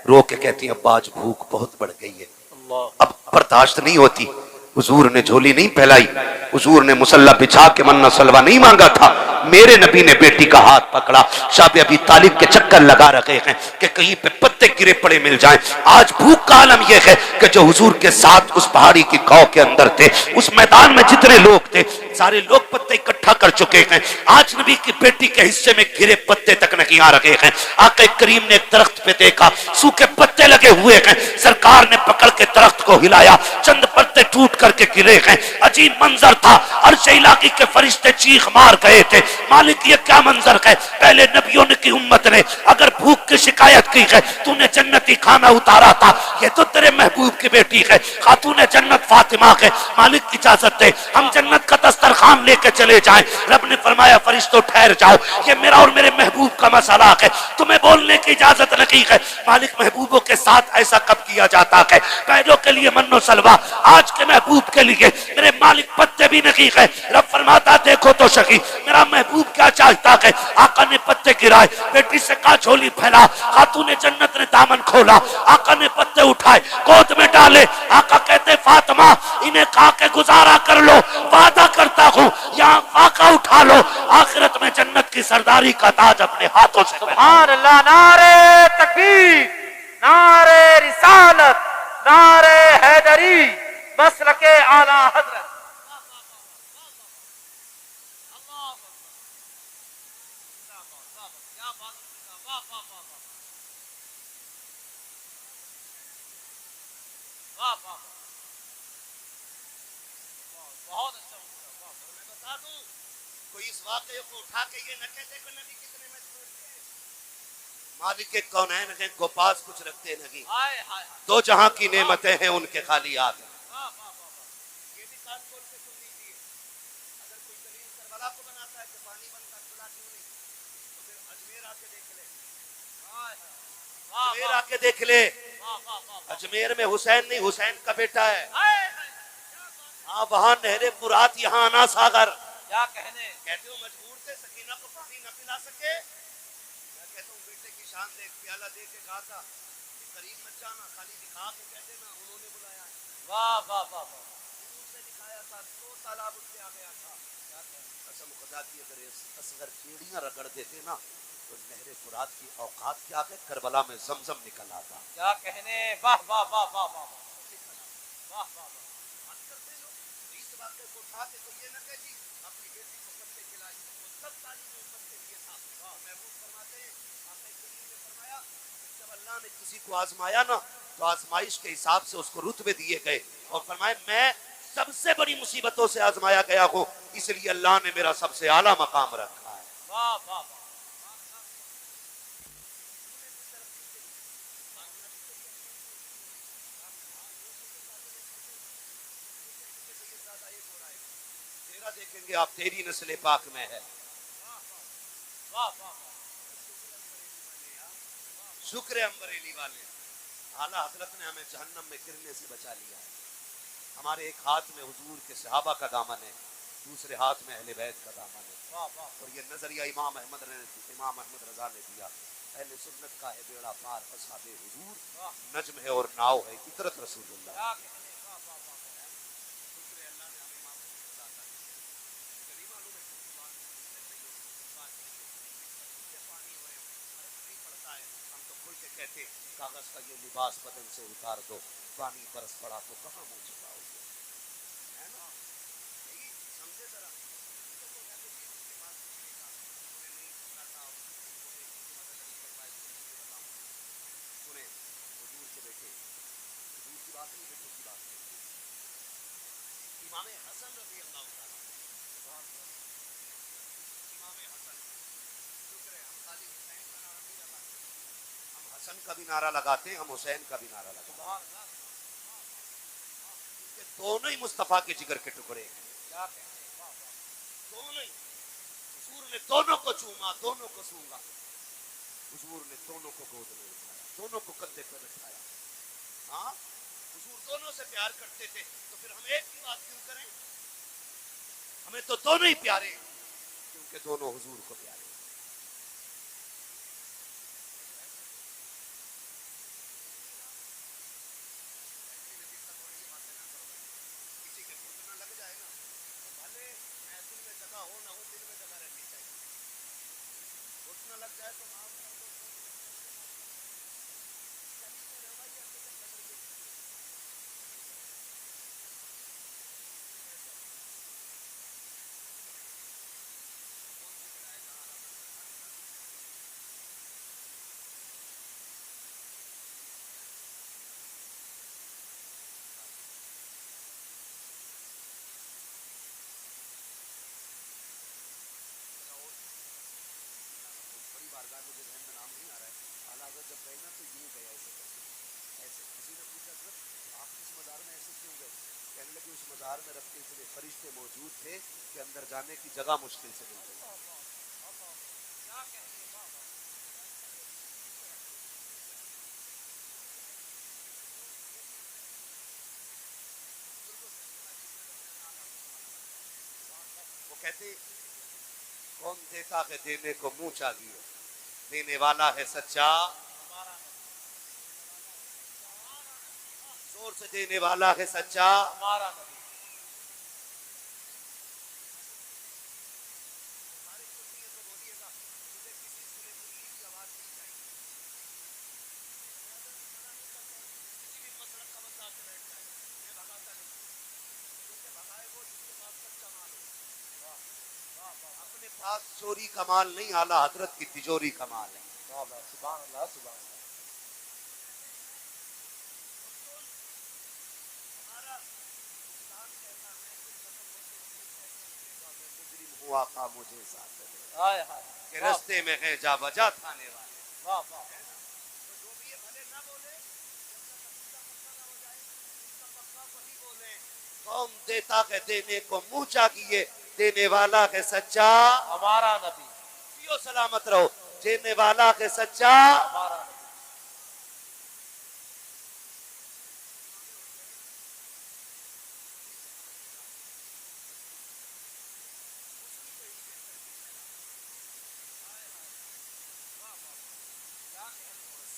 رو کے کہتی ہیں ابا آج بھوک بہت بڑھ گئی ہے, اب برداشت نہیں ہوتی. حضور نے جھولی نہیں پھیلائی, حضور نے مصلی بچھا کے منہ سلوا نہیں مانگا تھا. میرے نبی نے بیٹی کا ہاتھ پکڑا. شاہ ابی طالب کے چکر لگا رکھے ہیں کہ کہیں پہ پتے گرے پڑے مل جائیں. آج بھوک کا عالم یہ ہے کہ جو حضور کے ساتھ اس پہاڑی کی گاؤں کے اندر تھے, اس میدان میں جتنے لوگ تھے سارے لوگ پتے اکٹھا کر چکے ہیں. آج نبی کی بیٹی کے حصے میں گرے پتے تک نہیں آ رہے ہیں. آقا کریم نے ایک درخت پہ دیکھا, سوکھے پتے لگے ہوئے ہیں. سرکار نے پکڑ کے درخت کو ہلایا, چند پتے ٹوٹ کر کے گرے ہیں. عجیب منظر تھا. عرش الہی کے فرشتے چیخ مار گئے تھے, مالک یہ کیا منظر ہے. پہلے نبیوں کی امت نے اگر بھوک کی شکایت کی ہے تو نے جنتی کھانا اتارا تھا. یہ تو تیرے محبوب کی بیٹی ہے, خاتون جنت فاطمہ ہے. مالک اجازت دے ہم جنت کا دسترخوان لے کے چلے جائیں. رب نے فرمایا فرشتوں ٹھہر جاؤ, یہ میرا اور میرے محبوب کا مسئلہ ہے, تمہیں بولنے کی اجازت نہیں ہے. مالک محبوبوں کے ساتھ ایسا کب کیا جاتا ہے. پہلوں کے لیے من و سلوا, آج کے محبوب کے لیے میرے مالک پتے بھی نہیں ہے. رب فرماتا دیکھو تو شکی میرا محبوب کیا چاہتا ہے. آقا نے پتے گرائے, بیٹی سے کہا جھولی پھیلا. خاتون جنت نے دامن کھولا, آقا نے پتے اٹھائے گود میں ڈالے. آقا کہتے فاطمہ انہیں کھا کے گزارا کر لو, وعدہ کرتا ہوں یہاں آقا اٹھا لو, آخرت میں جنت کی سرداری کا تاج اپنے ہاتھوں سے. سبحان اللہ. نعرہ تکبیر, نعرہ رسالت, نعرہ حیدری, مسلک اعلی حضرت. بہت اچھا. میں بتا دوں کوئی اس واقعے کو اٹھا کے یہ نہ کہتے کہ نبی کتنے مشہور تھے. مالک کونین ہیں, گوپاس کچھ رکھتے نہیں. دو جہاں کی نعمتیں ہیں ان کے خالی آگ. یہ بھی کان کھول کے سن لیجیے. اگر کوئی دلیل کربلا کو بناتا ہے کہ پانی بن کر کھلا کیوں نہیں, تو پھر اجمیر آ کے دیکھ لے. اجمیر آ کے دیکھ لے. اجمیر میں حسین نہیں, حسین کا بیٹا ہے. ہاں وہاں نہر فرات, یہاں آنا ساگر. کیا کہنے. کہتے ہو مجبور تھے سکینہ کو پانی نہ پلا سکے. میں کہتا ہوں بیٹے کی شان دے, ایک پیالہ دے کے کہا تھا کہ قریب مت جانا, خالی دکھا کے کہہ دینا انہوں نے بلایا ہے. واہ واہ واہ واہ. دور سے دکھایا تھا, 2 تالاب اس سے آ گیا تھا. قسم خدا کی اگر اصغر کیڑیاں رگڑ دیتے نا تو نہر فرات کی اوقات کیا کہ کربلا میں زمزم نکل آتا. کیا کہنے. واہ واہ واہ واہ واہ واہ واہ. اس واقعے کو اٹھا کے تو یہ نہ کہ جی اپنی بیٹی کو پتے کھلائے, وہ سب تعلیم امت کے لیے تھا. محبوب فرماتے ہیں, آقا کریم نے فرمایا کہ جب اللہ نے کسی کو آزمایا نا تو آزمائش کے حساب سے اس کو رتبے دیے گئے, اور فرمایا میں سب سے بڑی مصیبتوں سے آزمایا گیا ہوں, اس لیے اللہ نے میرا سب سے اعلیٰ مقام رکھا ہے. واہ واہ. دیکھیں گے آپ تیری نسل پاک میں ہے. شکر ہے امبریلی والے. اعلیٰ حضرت نے ہمیں جہنم میں گرنے سے بچا لیا ہے. ہمارے ایک ہاتھ میں حضور کے صحابہ کا دامن ہے, دوسرے ہاتھ میں اہل بیت کا دامن ہے. اور یہ نظریہ امام احمد رضا نے دیا. اہل سنت کا ہے بیڑا پار اصحاب حضور, نجم ہے اور ناؤ ہے اطرت رسول اللہ. ہم تو کھل کے کہتے کاغذ کا یہ لباس بدن سے اتار دو, پانی برس پڑا تو کہاں منہ چھپاؤ گے, ہے نا؟ یہی سمجھے ذرا. سنیں حضور کے بیٹے, حضور کی بات نہیں بیٹے کی بات ہے. امام حسن رضی اللہ تعالیٰ, امام حسن, شکر ہے ہم خالی حسین کا نعرہ نہیں لگاتے, ہم حسن کا بھی نعرہ لگاتے ہیں, ہم حسین کا بھی نعرہ لگاتے ہیں. کیونکہ دونوں ہی مصطفیٰ کے جگر کے ٹکڑے ہیں, دونوں ہی. حضور نے دونوں کو چوما, دونوں کو سونگا. حضور نے دونوں کو گود میں اٹھایا, دونوں کو کندھے پر بٹھایا. ہاں حضور دونوں سے پیار کرتے تھے, تو پھر ہم ایک کی بات کیوں کریں؟ ہمیں تو دونوں ہی پیارے ہیں, کیونکہ دونوں حضور کو پیارے ہیں. کسی کے گھٹنا لگ جائے گا تو بھلے محفل میں جگہ ہو نہ ہو, دل میں جگہ رہنی چاہیے. گھٹنا لگ جائے تو معاف کر دو. بڑی بارگاہ, مجھے ذہن میں نام نہیں آ رہا ہے. اعلیٰ حضرت جب گئے نا تو یوں گئے ایسے کرتے, ایسے. کسی نے پوچھا حضرت آپ اس مزار میں ایسے کیوں گئے؟ کہنے لگے اس مزار میں رب کے اتنے فرشتے موجود تھے کہ اندر جانے کی جگہ مشکل سے مل گئی. وہ کہتے کون دیتا ہے دینے کو منہ چاہیے, دینے والا ہے سچا, زور سے دینے والا ہے سچا. اپنے پاس چوری کا مال نہیں, اعلیٰ حضرت کی تجوری کا مال ہے. سبحان اللہ, سبحان اللہ. مجرم ہوا کا مجھے ساتھ دے, کہ رستے میں ہے جا بجا تھانے والے. واہ واہ. تو جو بھی یہ بھلے نہ بولے, قوم دیتا ہے دینے کو منہ چاہیے, دینے والا ہے سچا. ہمارا نبی, جیو سلامت رہو, دینے والا ہے سچا. ہمارا نبی.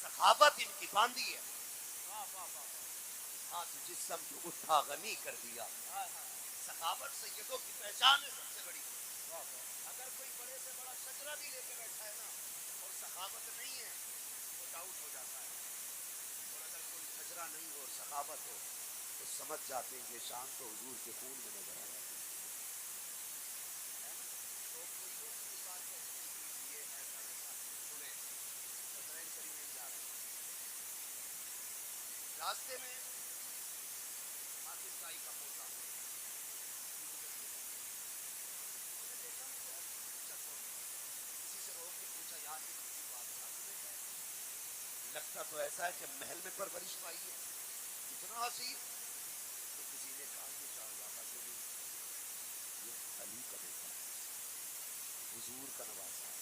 سخاوت ان کی باندھی ہے, ہاتھ جسم جو اٹھا غنی کر دیا. سخاوت سیدوں کی پہچان ہے سب سے بڑی. اگر کوئی بڑے سے بڑا شجرا بھی لے کے بیٹھا ہے نا اور سخاوت نہیں ہے تو ڈاؤٹ ہو جاتا ہے. اور اگر کوئی شجرا نہیں ہو اور سخاوت ہو تو سمجھ جاتے ہیں یہ شان تو حضور کے خون میں نظر آ جاتی ہے. تو کوئی دوسری بات کہتے ہیں کہ یہ ایسا ویسا. سنیں, حسین کریم نہیں جا رہے, راستے میں حافظ بھائی کا پوتا کسی سے روک کے پوچھا, یار یہ کسی بات لگتا تو ایسا ہے کہ محل میں پرورش پائی ہے, اتنا حسین. تو کسی نے کہا کہ شاہزادہ سے نہیں, یہ علی کا بیٹا ہے, حضور کا نواسا ہے.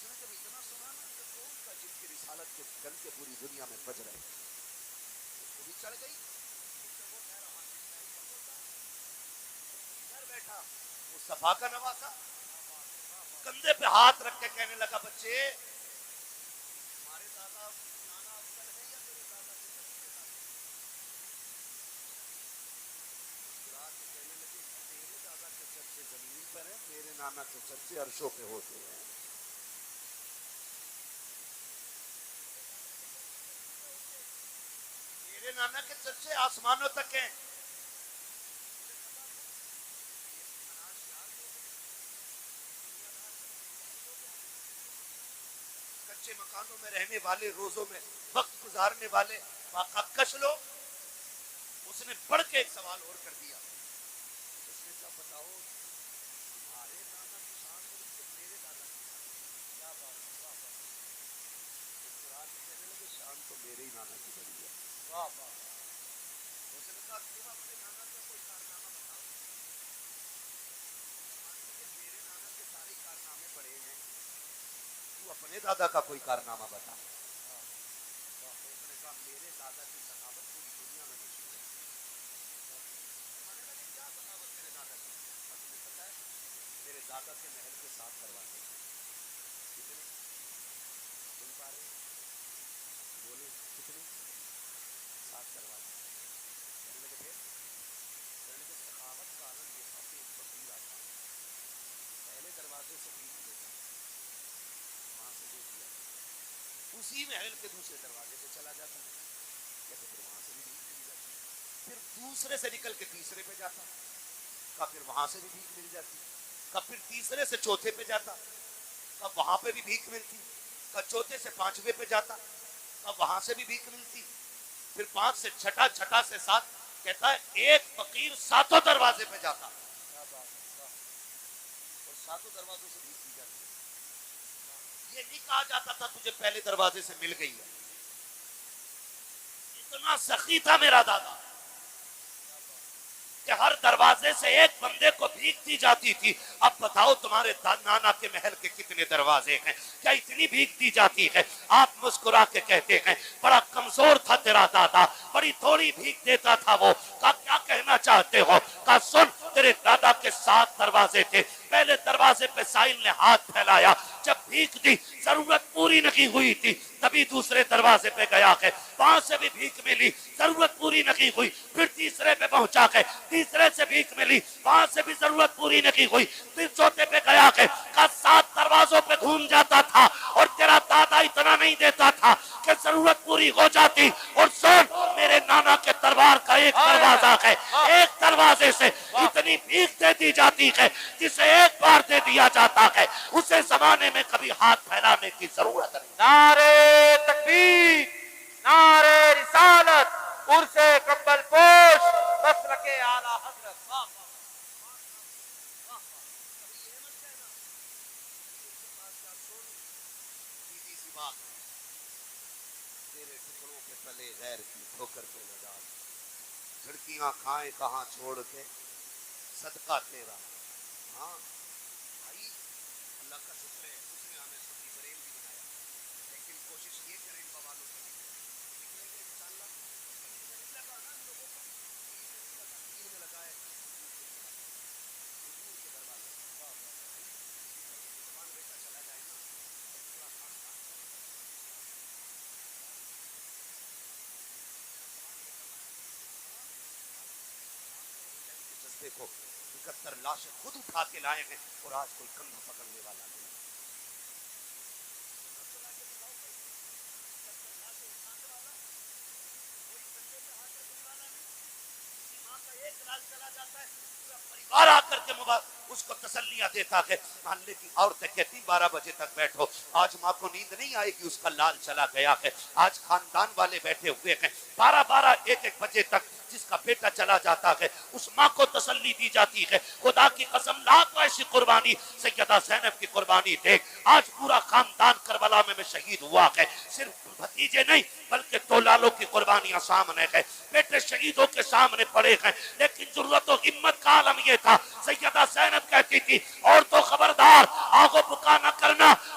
اس نے جب اتنا سنا نا کہ کون کا جن کی رسالت کے ڈنکے پوری دنیا میں بج رہے اس کو بھی چڑھ گئی. وہ ٹھہرا گھر بیٹھا مصطفیٰ کا نواسا کندھے پہ ہاتھ رکھ کے کہنے لگا بچے ہمارے دادا نانا افضل ہے یا میرے دادا کے کہنے لگے تیرے دادا کے چرچے زمین پر ہیں, میرے نانا کے چرچے عرشوں پہ ہوتے ہیں. میرے نانا کے چرچے آسمانوں تک ہیں. کچے مکانوں میں رہنے والے, روزوں میں وقت گزارنے والے واقع کش لو. اس نے بڑھ کے ایک سوال اور کر دیا. اس نے کہا بتاؤ تمہارے نانا کی شان بڑی کہ میرے دادا کی شان؟ کیا بات ہے, واہ واہ. کہنے لگے شان تو میرے ہی نانا کی بڑی ہے. واہ واہ. اس نے کہا تم اپنے نانا کا کوئی کارنامہ بتاؤ. میرے نانا کے سارے کارنامے بڑے ہیں, تو اپنے دادا کا کوئی کارنامہ بتا. اس نے کہا میرے دادا کی سخاوت پوری دنیا میں مشہور ہے. کیا سخاوت میرے دادا کی؟ تمہیں پتا ہے میرے دادا کے محل کے 7 دروازے کتنے سن پا رہے بولے کتنے 7 دروازے. کہنے لگے سخاوت کا عالم یہ تھا کہ ایک فقیر آتا پہلے دروازے سے بھیک لیتا, وہاں سے دے دیا, اسی محل کے دوسرے دروازے پہ چلا جاتا, کہتے پھر وہاں سے بھی بھیک مل جاتی, پھر دوسرے سے نکل کے تیسرے پہ جاتا, کا پھر وہاں سے بھی بھیک مل جاتی, کا پھر تیسرے سے چوتھے پہ جاتا, کا وہاں پہ بھی بھیک ملتی, کا چوتھے سے 5ویں پہ جاتا, کا وہاں سے بھی بھیک ملتی, پھر 5 سے چھٹا, چھٹا سے 7. کہتا ہے ایک فقیر 7 دروازے پہ جاتا اور 7 دروازوں سے بھیک دی جاتی. یہ نہیں کہا جاتا تھا تجھے پہلے دروازے سے مل گئی ہے. اتنا سخی تھا میرا دادا کہ ہر دروازے سے ایک بندے کو بھیک دی جاتی تھی. اب بتاؤ تمہارے نانا کے محل کے کتنے دروازے ہیں, کیا اتنی بھیک دی جاتی ہے؟ آپ مسکرا کے کہتے ہیں بڑا کمزور تھا تیرا دادا, بڑی تھوڑی بھیک دیتا تھا وہ. کہا کیا کہنا چاہتے ہو؟ کہا سن, تیرے دادا کے 7 دروازے تھے, پہلے دروازے پہ سائل نے ہاتھ پھیلایا, جب بھیک دی ضرورت پوری نہیں ہوئی تھی تبھی دوسرے دروازے پہ گیا ہے, وہاں سے بھی بھیک ملی, ضرورت پوری نہیں ہوئی, پھر تیسرے پہ پہنچا ہے, تیسرے سے بھیک ملی, وہاں سے بھی ضرورت پوری نہیں ہوئی, پھر چوتھے پہ گیا ہے. کا 7 دروازوں پہ گھوم جاتا تھا اور تیرا دادا اتنا نہیں دیتا تھا کہ ضرورت پوری ہو جاتی. اور سن, میرے نانا کے دربار کا ایک دروازہ ہے, ایک دروازے سے اتنی بھیک دے دی جاتی ہے جسے ایک بار دے دیا جاتا ہے, اسے زمانے میں کبھی ہاتھ پھیلانے کی ضرورت نہیں. نعرے تکبیر, نعرے رسالت, عرص کمبل پوش, مسلک اعلی حضرت. تیرے ٹکڑوں کے تلے غیر کی ٹھوکر پہ نہ ڈال, جھڑکیاں کھائیں کہاں چھوڑ کے صدقہ تیرا. ہاں بھائی, اللہ کا شکر ہے اس نے ہمیں سبھی بریل بھی بنایا, لیکن کوشش یہ کریں بوالوں سے نکلیں گے انشاءاللہ. نہیں لگا نا لوگوں کو, تین میں لگا ہے حضور کے دروازے. زبان بیٹا چلا جائے نا پورا خاندان جذبے کو 71 لاشیں خود اٹھا کے لائے ہیں اور آج کوئی کندھا پکڑنے والا نہیں. پریوار آ کر کے اس کو تسلیاں دیتا ہے. محلے کی عورتیں کہتی 12 بجے تک بیٹھو, آج ماں کو نیند نہیں آئے گی, اس کا لال چلا گیا ہے. آج خاندان والے بیٹھے ہوئے ہیں 12 1 بجے تک, جس کا بیٹا چلا جاتا ہے اس ماں کو تسلی دی جاتی ہے. خدا کی قسم لا تو ایسی قربانی سیدہ زینب کی قربانی دیکھ, آج پورا خاندان کربلا میں شہید ہوا ہے. صرف بھتیجے نہیں بلکہ دولالوں کی قربانیاں سامنے ہے, بیٹے شہیدوں کے سامنے پڑے ہیں, لیکن ضرورت و ہمت کا عالم یہ تھا. سیدہ زینب کہتی تھی اور تو خبردار آگو بکا نہ کرنا,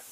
8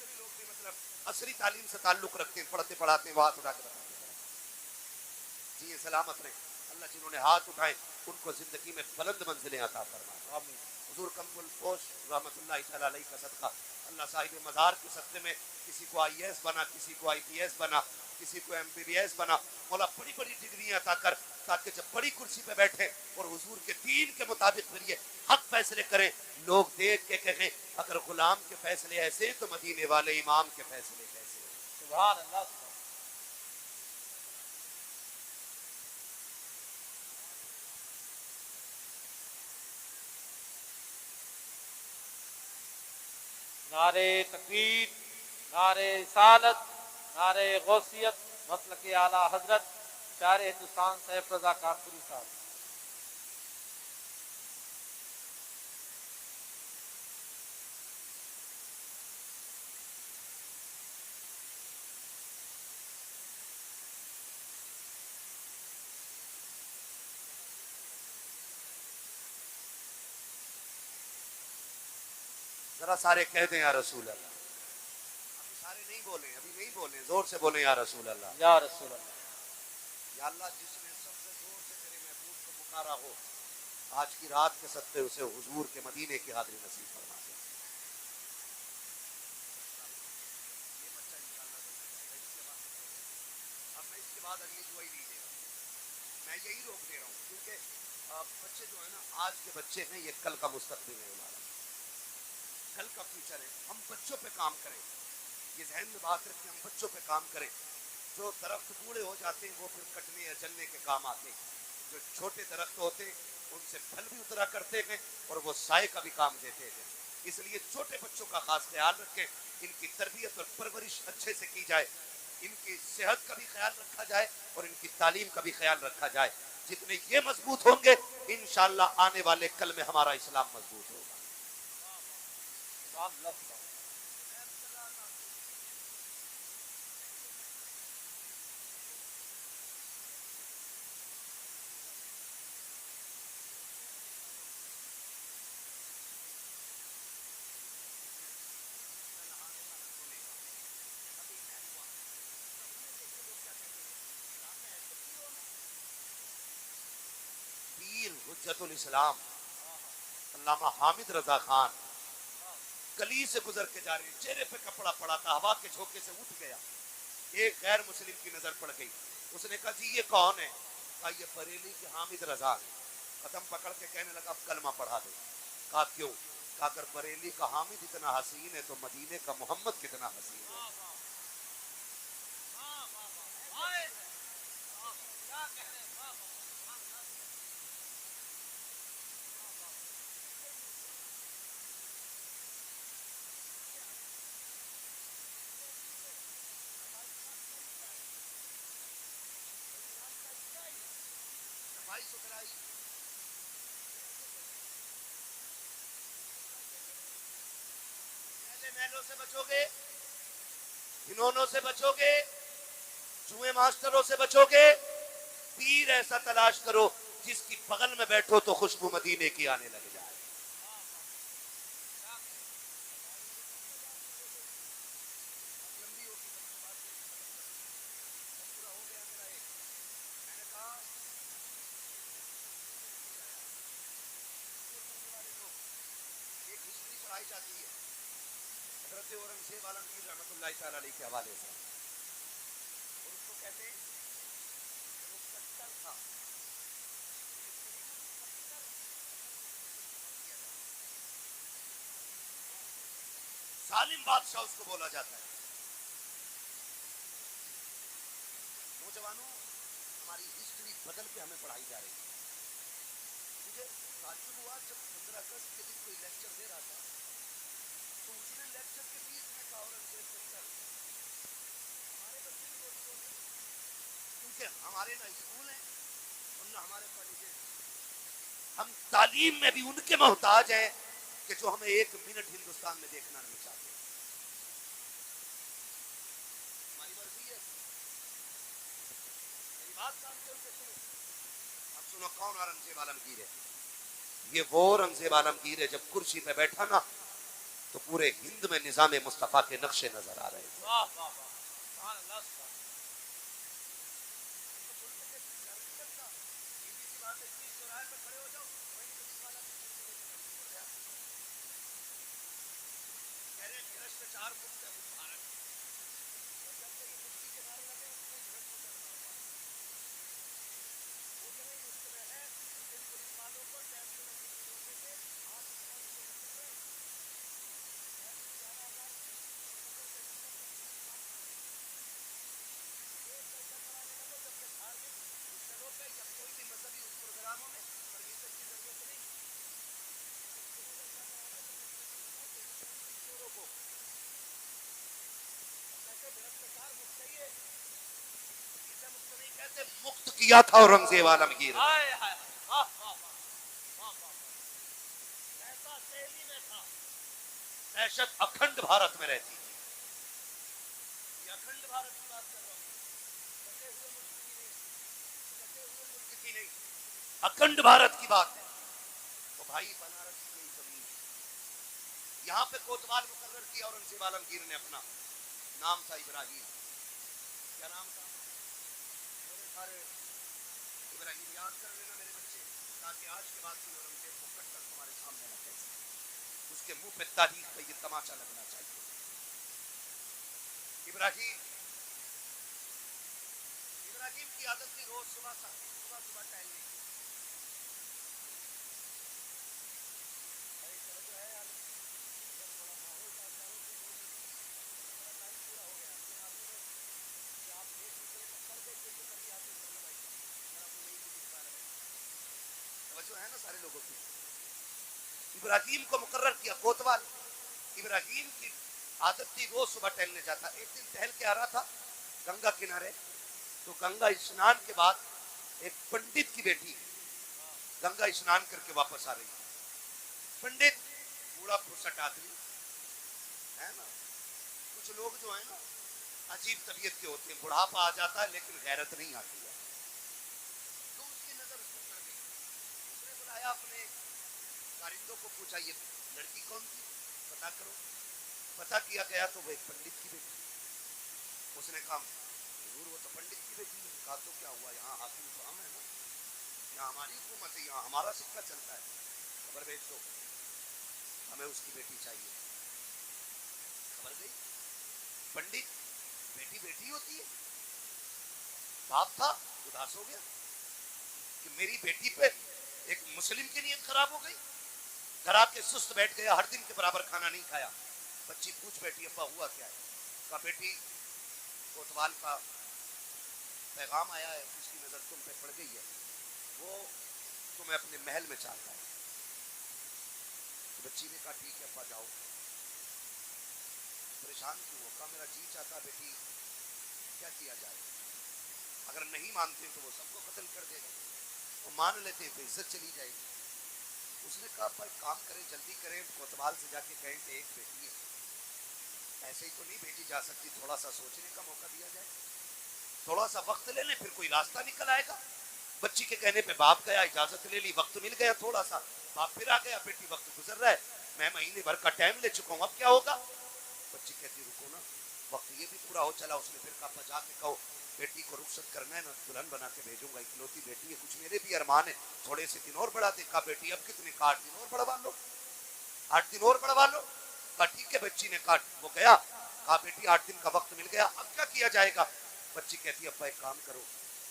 اکثر لوگ بھی مطلب عصری تعلیم سے تعلق رکھتے ہیں, پڑھتے پڑھاتے ہیں, ہاتھ اٹھا کے بتاتے ہیں. جی سلامت رہیں. اللہ جنہوں نے ہاتھ اٹھائے ان کو زندگی میں بلند منزلیں عطا فرمائے. حضور کم الفوش رحمۃ اللہ تعالی علیہ کا صدقہ, اللہ صاحب مزار کے صدقے میں کسی کو IAS بنا, کسی کو IPS بنا, کسی کو MBBS بنا, مولا بڑی بڑی ڈگریاں عطا کر, تاکہ جب بڑی کرسی پہ بیٹھے اور حضور کے دین کے مطابق پھر یہ حق فیصلے کریں, لوگ دیکھ کے کہیں اگر غلام کے فیصلے ایسے تو مدینے والے امام کے فیصلے کیسے. سبحان اللہ. نعرے تکبیر, نعرے رسالت, نعرے غوثیت, مسلک اعلیٰ حضرت شاعر ہندوستان سیف رضا کانپوری صاحب. ذرا سارے کہہ دیں یا رسول اللہ. ابھی سارے نہیں بولیں, ابھی نہیں بولیں, زور سے بولیں یا رسول اللہ. یا رسول اللہ. یا اللہ جس نے سب سے زور سے تیرے محبوب کو پکارا ہو, آج کی رات کے صدقے اسے حضور کے مدینے کی حاضری نصیب فرما دے. یہ بچہ انشاءاللہ اب میں اس کے بعد اگلی دعائی نہیں دے رہا ہوں, میں یہی روک دے رہا ہوں, کیونکہ بچے جو ہیں نا آج کے بچے ہیں, یہ کل کا مستقبل ہے ہمارا, کل کا فیوچر ہے. ہم بچوں پہ کام کریں, یہ ذہن میں بات رکھیں, ہم بچوں پہ کام کریں. جو درخت بوڑھے ہو جاتے ہیں وہ پھر کٹنے یا جلنے کے کام آتے ہیں, جو چھوٹے درخت ہوتے ہیں ان سے پھل بھی اترا کرتے ہیں اور وہ سائے کا بھی کام دیتے ہیں. اس لیے چھوٹے بچوں کا خاص خیال رکھیں, ان کی تربیت اور پرورش اچھے سے کی جائے, ان کی صحت کا بھی خیال رکھا جائے اور ان کی تعلیم کا بھی خیال رکھا جائے. جتنے یہ مضبوط ہوں گے انشاءاللہ آنے والے کل میں ہمارا اسلام مضبوط ہوگا. پیر حجت الاسلام علامہ حامد رضا خان گلی سے گزر کے جا رہے ہیں, چہرے پہ کپڑا پڑا تھا, ہوا کے جھونکے سے اٹھ گیا, ایک غیر مسلم کی نظر پڑ گئی. اس نے کہا جی یہ کون ہے؟ کہا یہ بریلی کے حامد رضا ہے. قدم پکڑ کے کہنے لگا کلمہ پڑھا دو. کہا کیوں؟ کہا اگر بریلی کا حامد اتنا حسین ہے تو مدینے کا محمد کتنا حسین ہے. صفائی ستھرائی میلے میلوں سے بچو گے, گھنونوں سے بچو گے, جوئے ماسٹروں سے بچو گے. پیر ایسا تلاش کرو جس کی بغل میں بیٹھو تو خوشبو مدینے کی آنے لگ جائے. پڑھائی جاتی ہے حضرت اورنگزیب عالمگیر رحمۃ اللہ تعالی علیہ کے حوالے سے, اور اس کو کہتے ہیں وہ کٹر تھا. ظالم بادشاہ اس کو بولا جاتا ہے. نوجوانوں ہماری ہسٹری بدل کے ہمیں پڑھائی جا رہی ہے. مجھے تعجب ہوا جب 15 اگست کے دن کوئی لیکچر دے رہا تھا تو اس نے لیکچر کے بیچ میں کہا اورنگزیب کٹر. ہمارے بچے بھی روٹی بولتے کیونکہ ہمارے نہ اسکول ہیں اور نہ ہمارے کالجز. ہم تعلیم میں بھی ان کے محتاج ہیں کہ جو ہمیں ایک منٹ ہندوستان میں دیکھنا نہیں چاہتے. ہماری مرضی ہے, میری بات کام سے سنو. اب سنو کون اورنگزیب عالمگیر ہے. یہ وہ اورنگزیب عالمگیر ہے جب کرسی پہ بیٹھا نا تو پورے ہند میں نظام مصطفیٰ کے نقشے نظر آ رہے تھے. واہ واہ واہ سبحان اللہ سبحان مکت کیا تھا اورنگزیب عالمگیر. ہائے ہائے واہ واہ واہ واہ ایسا دہلی میں تھا. دہشت اکھنڈ بھارت میں رہتی تھی. یہ اکھنڈ بھارت کی بات کر رہا ہوں. ملک کی نہیں, اکھنڈ بھارت کی بات ہے. تو بھائی بنارس کی زمین یہاں پہ کوتوال مقرر کیا اورنگزیب عالمگیر نے. اپنا نام تھا ابراہیم. کیا نام تھا؟ سارے ابراہیم یاد کر لینا میرے بچے, تاکہ آج کے بعد کوئی اورنگزیب کو کٹ کر تمہارے سامنے نہ کہہ سکے. اس کے منہ پہ تاریخ کا یہ تماچا لگنا چاہیے. ابراہیم کی عادت تھی روز صبح ٹہلنے کی. جو ہے نا سارے لوگوں کی. ابراہیم کو مقرر کیا کوتوال. ابراہیم کی عادت تھی روز صبح ٹہلنے جاتا. ایک دن ٹہل کے آ رہا تھا گنگا کنارے, تو گنگا اسنان کے بعد ایک پنڈت کی بیٹی گنگا اسنان کر کے واپس آ رہی تھی. پنڈت بوڑھا پھرسٹ آدمی ہے نا. کچھ لوگ جو ہیں نا عجیب طبیعت کے ہوتے ہیں, بڑھاپا آ جاتا ہے لیکن غیرت نہیں آتی ہے. تو اس کی نظر اس پر پڑ گئی. اس نے بلایا اپنے کارندوں کو, پوچھا یہ لڑکی کون تھی, پتا کرو. پتا کیا گیا تو وہ ایک پنڈت کی بیٹی. اس نے کہا ضرور وہ تو پنڈت کی بیٹی ہے. کہا تو کیا ہوا, یہاں حاکم تو ہم ہیں نا, یہاں ہماری حکومت ہے, یہاں ہمارا سکہ چلتا ہے. خبر بھیج دو, ہمیں اس کی بیٹی چاہیے. خبر گئی. پنڈت بیٹی بیٹی ہوتی ہے. باپ تھا اداس ہو گیا کہ میری بیٹی پہ ایک مسلم کی نیت خراب ہو گئی. گھر آ کے سست بیٹھ گیا, ہر دن کے برابر کھانا نہیں کھایا. بچی پوچھ بیٹھی ابا ہوا کیا ہے. کہا بیٹی کوتوال کا پیغام آیا ہے, اس کی نظر تم پہ پڑ گئی ہے, وہ تمہیں اپنے محل میں چاہتا ہے. تو بچی نے کہا ٹھیک ہے ابا جاؤ. پریشان کیوں ہو؟ کہا میرا جی چاہتا بیٹی کیا کیا جائے, اگر نہیں مانتے تو وہ سب کو قتل کر دے گا, وہ مان لیتے تو عزت چلی جائے گی. اس نے کہا ابا ایک کام کریں, جلدی کریں, کوتوال سے جا کے کہیں کہ ایک بیٹی ہے, ایسے ہی تو نہیں بھیجی جا سکتی, تھوڑا سا سوچنے کا موقع دیا جائے, تھوڑا سا وقت لے لیں, پھر کوئی راستہ نکل آئے گا. بچی کے کہنے پہ باپ گیا, اجازت لے لی, وقت مل گیا تھوڑا سا. باپ پھر آ گیا, بیٹی وقت گزر رہا ہے, میں مہینے بھر کا ٹائم لے چکا ہوں, اب کیا ہوگا. بچی کہتی رکو نا, وقت یہ بھی پورا ہو چلا. اس نے پھر کہا جا کے کہو بیٹی کو رخصت کرنا ہے نا, دلہن بنا کے بھیجوں گا, اکلوتی بیٹی ہے, کچھ میرے بھی ارمان ہے, تھوڑے سے دن اور بڑھا دے. کہا بیٹی اب کتنے, 8 دن اور بڑھوا لو, 8 دن اور بڑھوا لو. کہا ٹھیک ہے. بچی نے کہا وہ گیا. کہا بیٹی 8 دن کا وقت مل گیا, اب کیا کیا جائے گا. بچی کہتی ابا ایک کام کرو,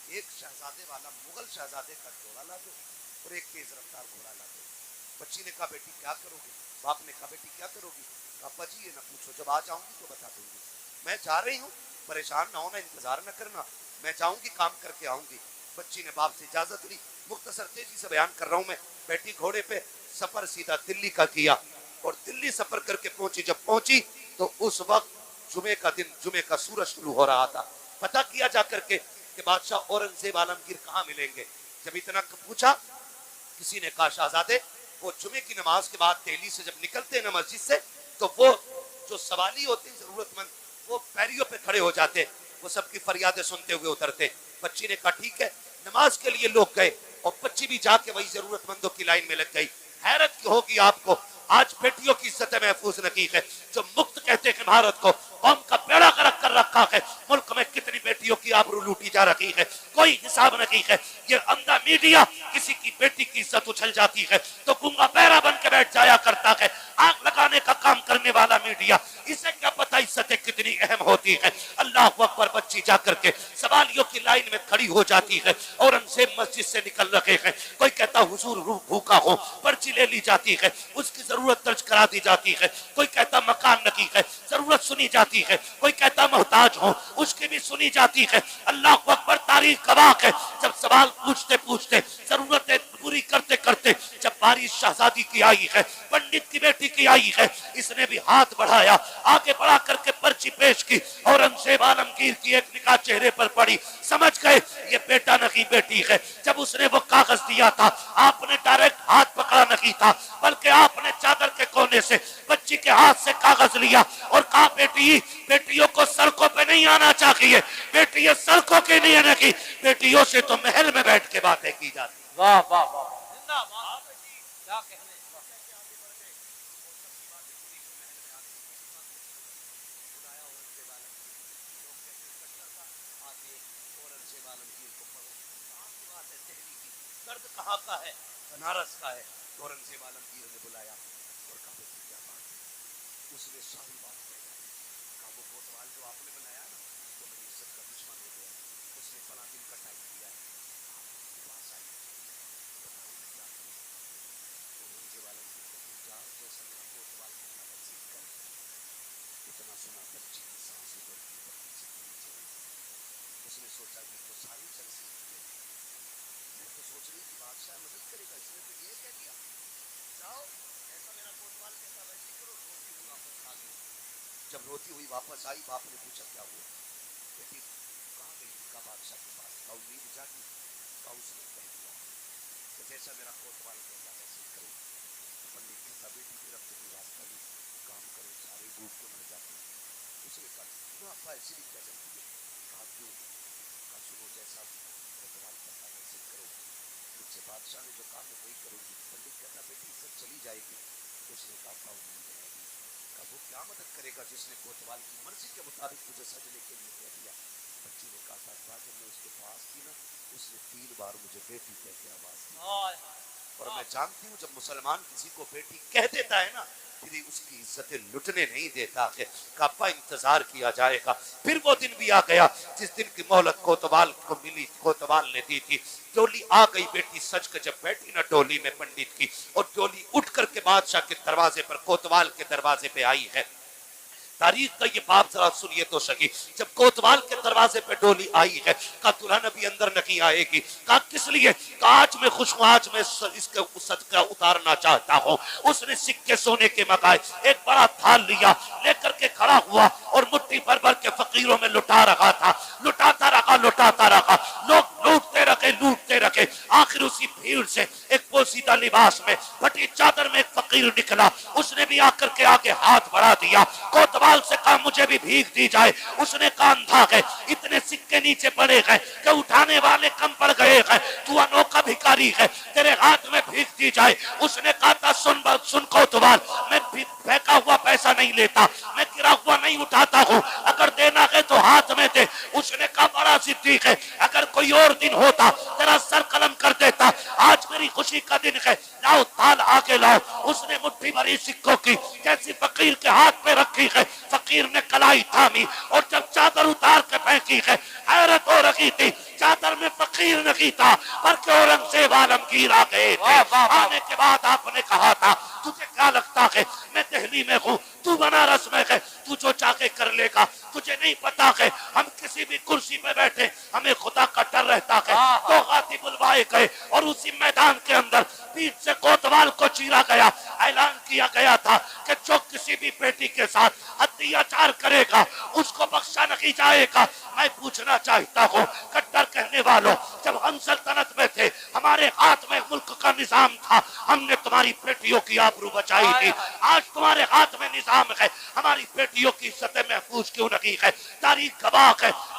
ایک شہزادے والا مغل شہزادے کا گھوڑا لا دو اور ایک تیز رفتار گھوڑا لا دو. بچی نے کہا بیٹی کیا کرو گی. باپ نے کہا بیٹی کیا کرو گی. کہا ابا جی یہ نہ پوچھو, جب آ جاؤں گی تو بتا دوں گی, میں جا رہی ہوں, پریشان نہ ہونا, انتظار نہ کرنا, میں جاؤں گی کام کر کے آؤں گی. بچی نے باپ سے اجازت لی. مختصر تیزی سے بیان کر رہا ہوں میں. بیٹی گھوڑے پہ, سفر سیدھا دلی کا کیا, اور دلی سفر کر کے پہنچی. جب پہنچی تو اس وقت جمعے کا دن, جمعے کا سورج شروع ہو رہا تھا. پتہ کیا جا کر کے کہ بادشاہ اورنگزیب عالمگیر کہاں ملیں گے. جب اتنا پوچھا, کسی نے کہا شہزادے وہ جمعے کی نماز کے بعد دہلی سے جب نکلتے ہیں نا مسجد سے, تو وہ جو سوالی ہوتے ہیں ضرورت مند, وہ پیریوں پہ کھڑے ہو جاتے, وہ سب کی فریادیں سنتے ہوئے اترتے. بچی نے کہا ٹھیک ہے. نماز کے لیے لوگ گئے اور بچی بھی جا کے وہی ضرورت مندوں کی لائن میں لگ گئی. حیرت ہوگی آپ کو آج بیٹیوں کی عزت محفوظ نہیں ہے. جو مفت کہتے ہیں بھارت کو قوم کا بیڑا غرق کر رکھا ہے. ملک میں کتنی بیٹیوں کی آبرو لوٹی جا رہی ہے, کوئی حساب نہیں ہے. یہ اندھا میڈیا کسی کی بیٹی کی عزت اچھل جاتی ہے تو گونگا بہرا بن کے بیٹھ جایا کرتا ہے. آگ لگانے کا کام کرنے والا میڈیا, اسے کیا پتہ عزتیں کتنی اہم ہوتی ہیں. اللہ اکبر, بچی جا کر کے سوالیوں کی لائن میں کھڑی ہو جاتی ہے. اورنگزیب مسجد سے نکل رہے ہیں, کوئی کہتا حضور روح بھوکا ہو, پرچی لے لی جاتی ہے, اس کی ضرورت درج کرا دی جاتی ہے. کوئی کہتا مکان نہیں ہے, ضرورت سنی جاتی ہے. کوئی کہتا محتاج ہو, اس کی بھی سنی جاتی ہے. اللہ اکبر, تاریخ گواہ ہے. جب سوال پوچھتے پوچھتے ضرورتیں پوری کرتے کرتے جب بارش شہزادی کی آئی ہے, پنڈت کی بیٹی کی آئی ہے, اس نے بھی ہاتھ بڑھایا, آگے بڑھا کر کے پرچی پیش کی. اورنگزیب عالمگیر کی ایک نگاہ چہرے پر پڑی, سمجھ گئے یہ بیٹا نہیں بیٹی ہے. جب اس نے وہ کاغذ دیا تھا, آپ نے ڈائریکٹ ہاتھ پکڑا نہیں تھا, بلکہ آپ نے چادر کے کونے سے بچی کے ہاتھ سے کاغذ لیا اور کہا بیٹی, بیٹیوں کو سڑکوں پہ نہیں آنا چاہیے. بیٹی یہ سڑکوں کے لیے نہیں, بیٹیوں سے تو محل میں بیٹھ کے باتیں کی جاتی. واہ واہ واہ, زندہ باد, کیا کہنے. درد کہاں کا ہے؟ بنارس کا ہے. اورنگزیب عالمگیر نے بلایا اور کہا بیٹی کیا بات ہے؟ اس نے ساری بات بتائی. کہا وہ کوتوال جو آپ نے بنایا نا, وہ میری عزت کا دشمن ہو گیا. اس نے فلاں دن کا ٹائم دیا ہے, آپ کے پاس آئی, بتاؤ میں کیا کروں. اورنگزیب عالمگیر کو پوچھا جیسا میرا کوتوال کہتا ویسے ہی کر. اتنا سنا بچی کی سانس ادھر کی بچی سے نیچے. اس نے سوچا کہ تو ساری چلسی میں تو سوچ رہی کہ بادشاہ مدد کرے گا, اس نے تو یہ کہہ دیا جاؤ ایسا میرا کوتوال کہتا ویسے کرو. روتی ہوئی واپس آ گئی. جب روتی ہوئی واپس آئی, باپ نے پوچھا کیا ہوا بیٹی, کہاں گئی تھی؟ کہا بادشاہ کے پاس. کہا امید جاگی؟ کہا اس نے کہہ دیا کہ جیسا میرا کوتوال کہتا ویسے کرو. پنڈت کہتا بیٹی میرا تو کوئی راستہ نہیں, کام کرو سارے ڈوب کو مر جاتے. اس نے کہا نہ ابا ایسی نہیں کہہ سکتی ہے. کہا کیوں؟ کہا سنو جیسا کوتوال کہتا ویسے کرو, مجھ سے بادشاہ نے جو کہا میں وہی کروں گی. پنڈت کہتا بیٹی عزت چلی جائے گی. اس نے کہا امید رہے گی. کہا وہ کیا مدد کرے گا جس نے کوتوال کی مرضی کے مطابق مجھے سجنے کے لیے کہہ دیا. بچی نے کہا تھا جب میں اس کے پاس تھی نا, اس نے 3 بار مجھے بیٹی کہہ کے آواز دی. اور میں جانتی ہوں جب مسلمان کسی کو بیٹی کہہ دیتا ہے نا, پھر اس کی عزتیں لٹنے نہیں دیتا ہے. کعبہ انتظار کیا جائے گا. پھر وہ دن بھی آ گیا جس دن کی مہلت کوتوال کو ملی, کوتوال نے دی تھی. ڈولی آ گئی, بیٹی سج کے جب بیٹھی نا ڈولی میں پنڈت کی, اور ڈولی اٹھ کر کے بادشاہ کے دروازے پر, کوتوال کے دروازے پہ آئی ہے. تاریخ کا یہ باب ذرا سنیے تو صحیح. جب کوتوال کے دروازے پہ ڈولی آئی ہے, کہا دلہن ابھی اندر نہیں آئے گی. کہا کس لیے؟ کہا آج میں خوش ہوں, آج میں اس کے صدقہ اتارنا چاہتا ہوں. اس نے سکے سونے کے منگائے, ایک بڑا تھال لیا, لے کر کے کھڑا ہوا اور مٹھی بھر بھر کے فقیروں میں لٹا رہا تھا. لٹاتا رہا. لوگ لوٹتے رکھے. آخر اسی بھیڑ سے ایک پوسیدہ لباس میں, پھٹی چادر میں ایک فقیر نکلا. اس نے بھی آ کر کے آگے ہاتھ بڑھا دیا. کوتوال سے کہا مجھے بھی بھیک دی جائے. اس نے کہا اندھا ہے, اتنے سکے نیچے پڑے گئے کہ اٹھانے والے کم پڑ گئے ہیں, تو انوکھا بھکاری ہے, تیرے ہاتھ میں بھیک دی جائے. اس نے کہا تھا سن کوتوال, میں پھینکا ہوا پیسہ نہیں لیتا, میں گرا ہوا نہیں اٹھاتا ہوں, اگر دینا ہے تو ہاتھ میں دے. اس نے کہا بڑا صدیق ہے, اگر کوئی اور دن ہوتا تیرا سر قلم کر دیتا, آج میری خوشی کا دن ہے, لاؤ تھال آگے لاؤ. اس نے مٹھی بھری سکوں کی جیسی فقیر کے ہاتھ پہ رکھی ہے. فقیر نے کلائی تھامی اور جب چادر اتار کے پھینکی ہے, حیرت ہو رہی تھی. چادر میں فقیر نہیں تھا بلکہ اورنگزیب عالمگیر آ گئے تھے. آنے کے بعد آپ نے کہا تھا تجھے کیا لگتا ہے میں دہلی میں ہوں, تو بنارس میں ہے, تو جو چاہے کر لے گا. تجھے نہیں پتا ہے ہم کسی بھی کرسی پہ بیٹھے ہمیں خدا کا ڈر رہتا ہے. تو غازی بلوائے گئے اور اسی میدان کے اندر پیٹ سے کوتوال کو چیرا گیا. اعلان کیا گیا تھا کہ جو کسی بھی بیٹی کے ساتھ اتیاچار کرے گا اس کو بخشا نہیں جائے گا. میں پوچھنا چاہتا ہوں کٹر کہنے والوں, جب ہم سلطنت میں تھے, ہمارے ہاتھ میں ملک کا نظام تھا, ہم نے تمہاری بیٹیوں کی آبرو بچائی تھی. آج تمہارے ہاتھ میں نظام ہے, ہماری بیٹیوں کی عزت محفوظ کیوں نہیں ہے؟ تاریخ گواہ ہے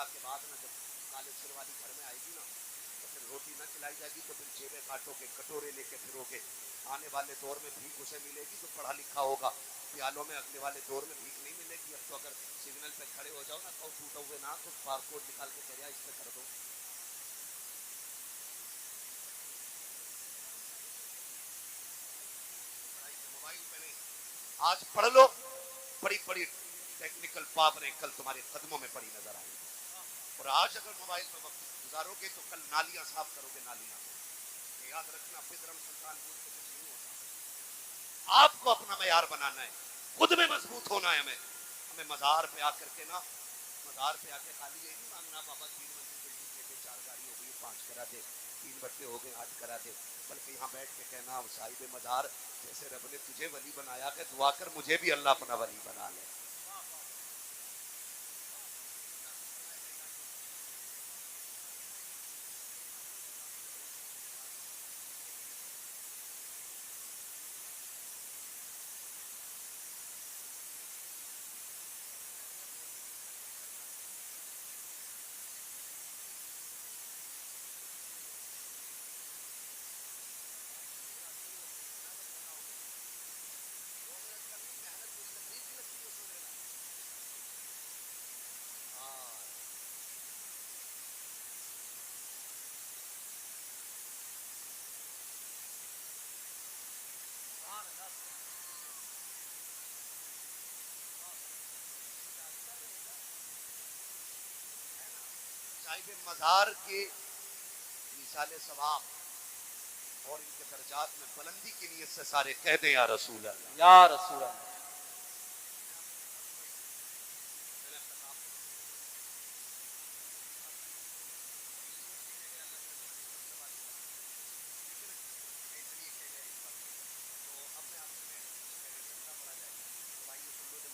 نکاح کے بعد نا جب کالے سر والی گھر میں آئے گی نا تو پھر روٹی نہ کھلائی جائے گی تو پھر جیبیں کاٹو کے کٹورے لے کے پھرو گے. آنے والے دور میں بھیک اسے ملے گی جو پڑھا لکھا ہوگا. پیالوں میں اگلے والے دور میں بھیک نہیں ملے گی. اب تو اگر سگنل پہ کھڑے ہو جاؤ نا تو ٹوٹا ہوئے نہ تو بار کوڈ نکال کے کہہ رہا اس پہ کر دو. موبائل پہ نہیں, آج پڑھ لو, بڑی بڑی ٹیکنیکل پاوریں کل تمہارے قدموں میں پڑی نظر آئیں گی. اور آج اگر موبائل پر وقت گزارو گے تو کل نالیاں صاف کرو گے نالیاں. یاد رکھنا فطرم سلطان پور سے کچھ نہیں ہوتا. آپ کو اپنا معیار بنانا ہے, خود میں مضبوط ہونا ہے. ہمیں مزار پہ آ کر کے نا, مزار پہ آ کے خالی یہ نہیں مانگنا بابا 3 منزل بلڈنگ دے دے, 4 گاڑی ہو گئی 5 کرا دے, 3 بچے ہو گئے 8 کرا دے, بلکہ یہاں بیٹھ کے کہنا صاحب مزار جیسے رب نے تجھے ولی بنایا کہ دعا کر مجھے بھی اللہ اپنا ولی بنا لے. صاحب مزار کے مثال ثواب اور ان کے درجات میں بلندی کی نیت سے سارے کہہ دیں یا رسول اللہ, یا رسول اللہ.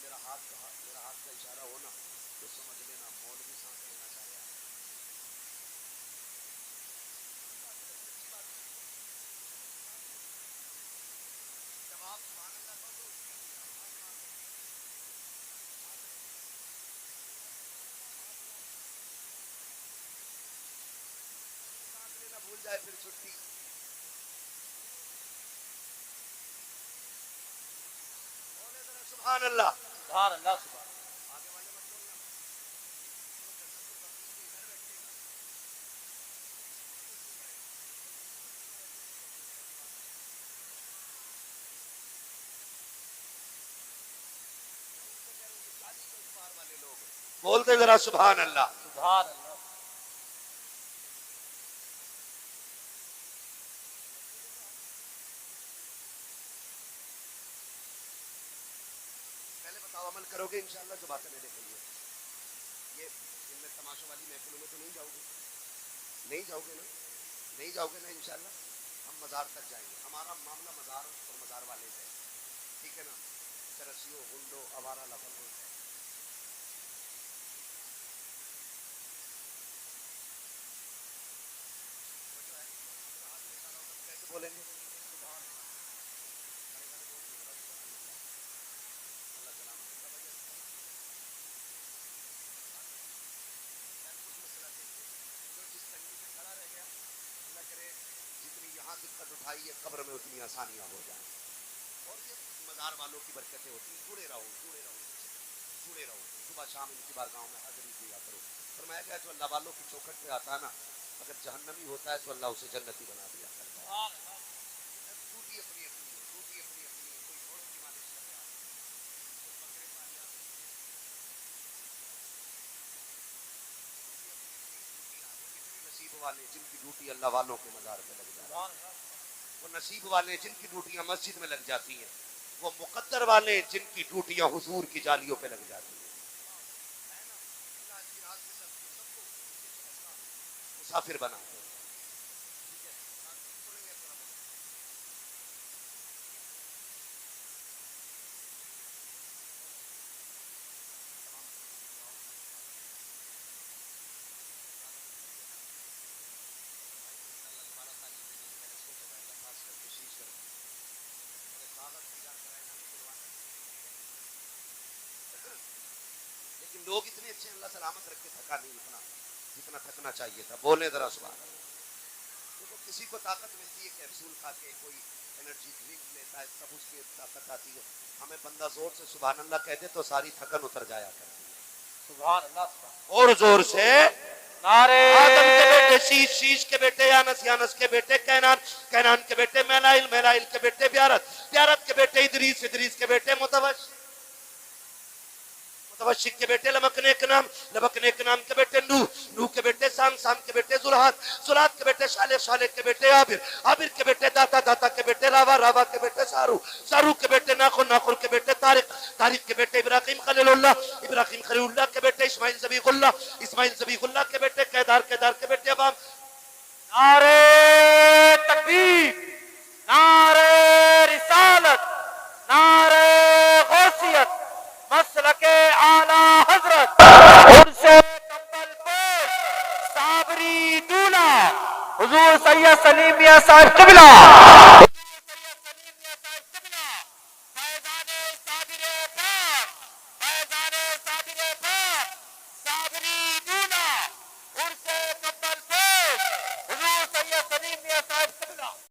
میرا ہاتھ کا اشارہ ہو نا تو سمجھ لینا مولوی سانس لینا چاہ رہا ہے. جب آپ سبحان اللہ پڑھو سانس لینا بھول جائے پھر چھٹی. بولے ذرا سبحان اللہ. سبحان اللہ. سبحان آگے والے مت بولنا. بولتے ذرا سبحان اللہ. سبحان اللہ. پہلے بتاؤ عمل کرو گے انشاءاللہ جو باتیں میں نے کہی ہے. یہ ان میں تماشوں والی محفلوں میں تو نہیں جاؤ گے, نہیں جاؤ گے نا, نہیں جاؤ گے نا انشاءاللہ. ہم مزار تک جائیں گے. ہمارا معاملہ مزار اور مزار والے سے, ٹھیک ہے نا. چرسیوں گنڈوں آوارہ لفظوں سے کیسے بولیں گے. جتنی یہاں دقت اٹھائی ہے قبر میں اتنی آسانیاں ہو جائیں. اور یہ مزار والوں کی برکتیں ہوتی ہیں. جڑے رہو جڑے رہو جڑے رہو, صبح شام ان کی بارگاہوں میں حاضری دیا کرو. فرمایا گیا جو اللہ والوں کی چوکھٹ پہ آتا ہے نا, اگر جہنمی ہوتا ہے تو اللہ اسے جنتی بنا دیا کرتا ہے. ڈیوٹی اپنی اپنی ہے, ڈیوٹی اپنی اپنی ہے. کوئی گھوڑوں کی مالش کر رہا ہے, کوئی بکرے پال رہا ہے, نصیب والے جن کی ڈیوٹی اللہ والوں کے مزار پہ لگ جاتی ہے, وہ نصیب والے جن کی ڈیوٹیاں مسجد میں لگ جاتی ہیں, وہ مقدر والے جن کی ڈیوٹیاں حضور کی جالیوں پہ لگ جاتی ہیں. مسافر بنا دو. لیکن لوگ اتنے اچھے اللہ سلامت رکھے تھکا نہیں جتنا تھکنا چاہیے تھا. بولیں ذرا سبحان اللہ. دیکھو کسی کو طاقت ملتی ہے کیپسول کھا کے, کوئی انرجی ڈرنک لیتا ہے تب اس کی طاقت آتی ہے. ہمیں بندہ زور سے سبحان اللہ کہتے تو ساری تھکن اتر جایا کرتی ہے. سبحان اللہ سبحان اور زور سے نعرے آدم کے بیٹے شیش, شیش کے بیٹے یانس, یانس کے بیٹے کینان, کینان کے بیٹے میلائل, میلائل کے بیٹے بیارت, بیارت کے بیٹے ادریس, ادریس کے بیٹے متوش, متوشق کے بیٹے لبکنے کنام, لبکنے کنام کے بیٹے نوح, نوح کے بیٹے سام, سام کے بیٹے زلحات, زلحات کے بیٹے شالح, شالح کے بیٹے عابر, عابر کے بیٹے داتا, داتا کے بیٹے راوا, راوا کے بیٹے سارو, سارو کے بیٹے ناخر, ناخر کے بیٹے طارق, طارق کے بیٹے ابراہیم خلیل اللہ, ابراہیم خلیل اللہ کے بیٹے اسماعیل ذبیح اللہ, اسماعیل ذبیح اللہ کے بیٹے قیدار, قیدار کے بیٹے ابام. نعرے تکبیر, نعرے رسالت, نعرے غوثیت, مسلک اعلی حضرت ان سے کمبل پوش صابری دولہ حضور سید سلیم میاں صاحب قبلہ.